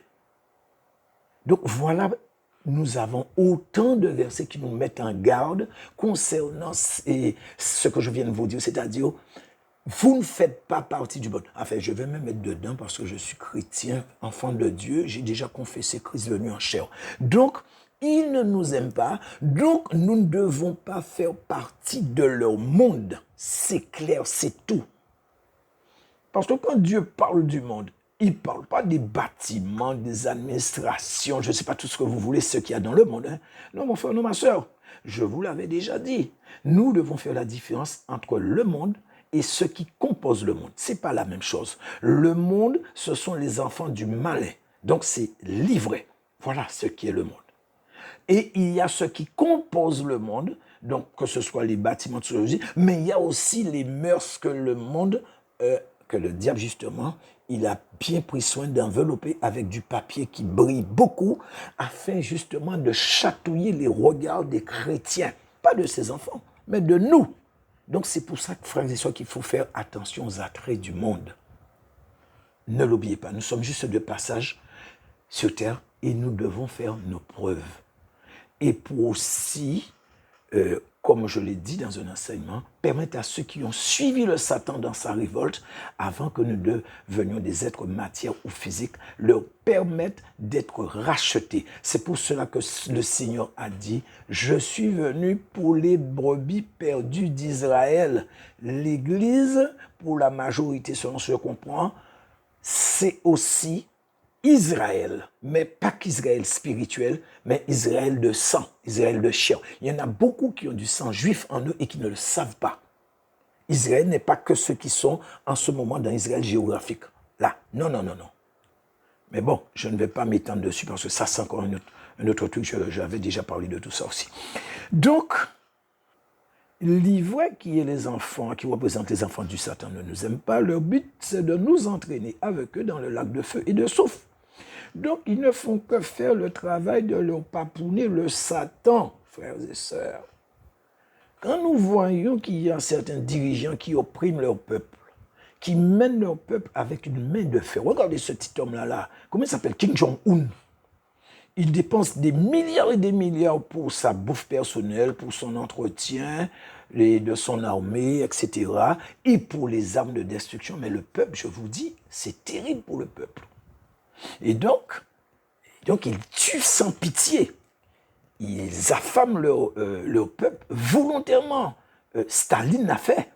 [SPEAKER 1] Donc voilà, nous avons autant de versets qui nous mettent en garde concernant ce que je viens de vous dire, c'est-à-dire, vous ne faites pas partie du monde. Enfin, je vais me mettre dedans parce que je suis chrétien, enfant de Dieu, j'ai déjà confessé Christ venu en chair. Donc, ils ne nous aiment pas, donc nous ne devons pas faire partie de leur monde. C'est clair, c'est tout. Parce que quand Dieu parle du monde, il ne parle pas des bâtiments, des administrations, je ne sais pas tout ce que vous voulez, ce qu'il y a dans le monde. Hein. Non, mon frère, non, ma soeur, je vous l'avais déjà dit. Nous devons faire la différence entre le monde et ce qui compose le monde. Ce n'est pas la même chose. Le monde, ce sont les enfants du malin. Donc, c'est l'ivraie. Voilà ce qui est le monde. Et il y a ce qui compose le monde, donc que ce soit les bâtiments de sociologie, mais il y a aussi les mœurs que le monde, que le diable justement, il a bien pris soin d'envelopper avec du papier qui brille beaucoup, afin justement de chatouiller les regards des chrétiens, pas de ses enfants, mais de nous. Donc c'est pour ça, frères et sœurs, qu'il faut faire attention aux attraits du monde. Ne l'oubliez pas, nous sommes juste de passage sur terre et nous devons faire nos preuves. Et pour aussi, comme je l'ai dit dans un enseignement, permettre à ceux qui ont suivi le Satan dans sa révolte, avant que nous devenions des êtres matière ou physiques, leur permettre d'être rachetés. C'est pour cela que le Seigneur a dit, « Je suis venu pour les brebis perdues d'Israël. » L'Église, pour la majorité, selon ce que je comprends, c'est aussi Israël, mais pas qu'Israël spirituel, mais Israël de sang, Israël de chair. Il y en a beaucoup qui ont du sang juif en eux et qui ne le savent pas. Israël n'est pas que ceux qui sont en ce moment dans Israël géographique. Là, non. Mais bon, je ne vais pas m'étendre dessus parce que ça, c'est encore un autre truc. J'avais déjà parlé de tout ça aussi. Donc, l'ivraie qui est les enfants, qui représentent les enfants du Satan, ne nous aime pas. Leur but, c'est de nous entraîner avec eux dans le lac de feu et de soufre. Donc, ils ne font que faire le travail de leur papounet, le Satan, frères et sœurs. Quand nous voyons qu'il y a certains dirigeants qui oppriment leur peuple, qui mènent leur peuple avec une main de fer, regardez ce petit homme-là, comment il s'appelle? Kim Jong-un. Il dépense des milliards et des milliards pour sa bouffe personnelle, pour son entretien de son armée, etc. Et pour les armes de destruction. Mais le peuple, je vous dis, c'est terrible pour le peuple. Et donc il tue sans pitié. ils affament leur peuple volontairement. Staline l'a fait.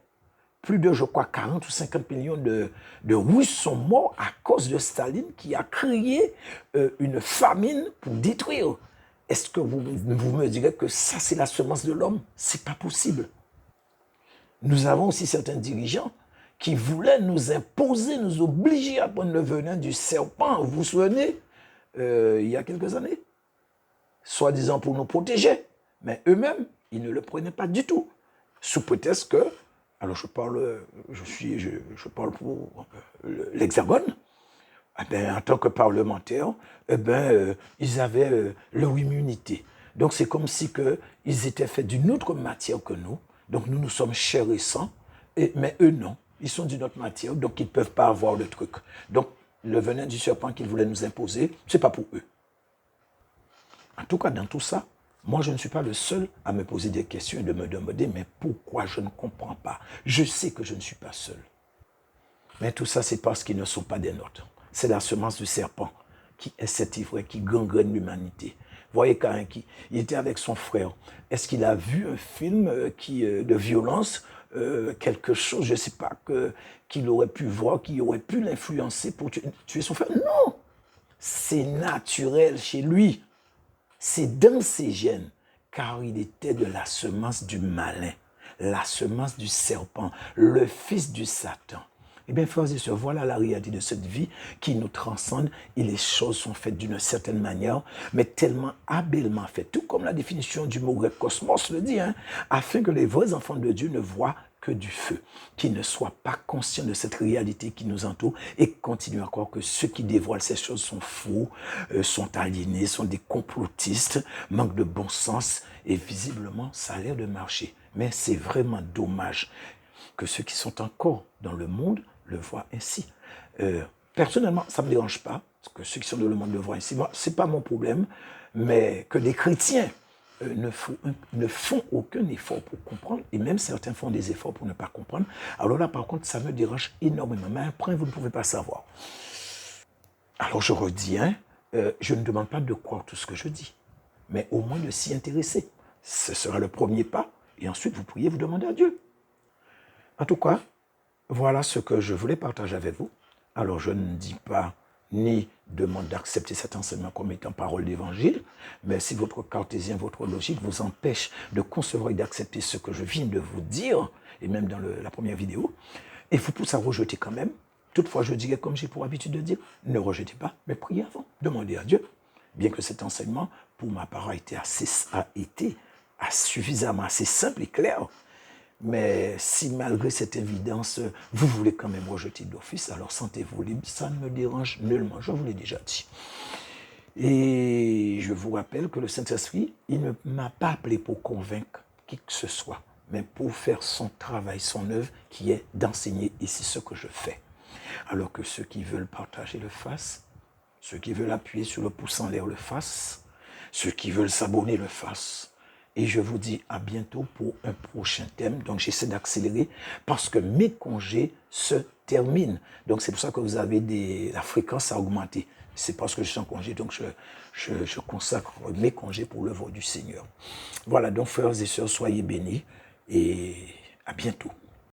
[SPEAKER 1] Plus de, je crois, 40 ou 50 millions de Russes sont morts à cause de Staline qui a créé une famine pour détruire. Est-ce que vous me direz que ça, c'est la semence de l'homme? Ce n'est pas possible. Nous avons aussi certains dirigeants qui voulaient nous imposer, nous obliger à prendre le venin du serpent. Vous vous souvenez, il y a quelques années, soi-disant pour nous protéger. Mais eux-mêmes, ils ne le prenaient pas du tout. Sous prétexte que, alors je parle pour l'Hexagone, eh bien, en tant que parlementaires, eh bien, ils avaient leur immunité. Donc c'est comme si ils étaient faits d'une autre matière que nous. Donc nous sommes chairs et sang, mais eux non. Ils sont d'une autre matière, donc ils ne peuvent pas avoir le truc. Donc le venin du serpent qu'ils voulaient nous imposer, ce n'est pas pour eux. En tout cas, dans tout ça, moi, je ne suis pas le seul à me poser des questions et de me demander, mais pourquoi je ne comprends pas? Je sais que je ne suis pas seul. Mais tout ça, c'est parce qu'ils ne sont pas des nôtres. C'est la semence du serpent qui est cet ivrogne qui gangrène l'humanité. Vous voyez, quand il était avec son frère, est-ce qu'il a vu un film de violence, quelque chose, je ne sais pas, qu'il aurait pu voir, qui aurait pu l'influencer pour tuer son frère? Non! C'est naturel chez lui. C'est dans ses gènes, car il était de la semence du malin, la semence du serpent, le fils du Satan. Eh bien, frères et sœurs, voilà la réalité de cette vie qui nous transcende et les choses sont faites d'une certaine manière, mais tellement habilement faites, tout comme la définition du mot grec cosmos le dit, afin que les vrais enfants de Dieu ne voient que du feu, qu'ils ne soient pas conscients de cette réalité qui nous entoure et continuent à croire que ceux qui dévoilent ces choses sont fous, sont aliénés, sont des complotistes, manquent de bon sens et visiblement ça a l'air de marcher. Mais c'est vraiment dommage que ceux qui sont encore dans le monde le voient ainsi. Personnellement, ça ne me dérange pas que ceux qui sont dans le monde le voient ainsi. Moi, ce n'est pas mon problème, mais que les chrétiens ne font aucun effort pour comprendre, et même certains font des efforts pour ne pas comprendre. Alors là, par contre, ça me dérange énormément. Mais après, vous ne pouvez pas savoir. Alors je redis, je ne demande pas de croire tout ce que je dis, mais au moins de s'y intéresser. Ce sera le premier pas, et ensuite vous pourriez vous demander à Dieu. En tout cas, voilà ce que je voulais partager avec vous. Alors je ne dis pas ni demande d'accepter cet enseignement comme étant parole d'évangile, mais si votre cartésien, votre logique vous empêche de concevoir et d'accepter ce que je viens de vous dire, et même dans la première vidéo, et vous pousse à rejeter quand même, toutefois je dirais comme j'ai pour habitude de dire, ne rejetez pas, mais priez avant, demandez à Dieu. Bien que cet enseignement, pour ma part, a été suffisamment assez simple et clair, mais si malgré cette évidence, vous voulez quand même rejeter d'office, alors sentez-vous libre, ça ne me dérange nullement, je vous l'ai déjà dit. Et je vous rappelle que le Saint-Esprit, il ne m'a pas appelé pour convaincre qui que ce soit, mais pour faire son travail, son œuvre, qui est d'enseigner ici ce que je fais. Alors que ceux qui veulent partager le fassent, ceux qui veulent appuyer sur le pouce en l'air le fassent, ceux qui veulent s'abonner le fassent. Et je vous dis à bientôt pour un prochain thème. Donc j'essaie d'accélérer parce que mes congés se terminent. Donc c'est pour ça que vous avez la fréquence à augmenter. C'est parce que je suis en congé, donc je consacre mes congés pour l'œuvre du Seigneur. Voilà, donc frères et sœurs, soyez bénis et à bientôt.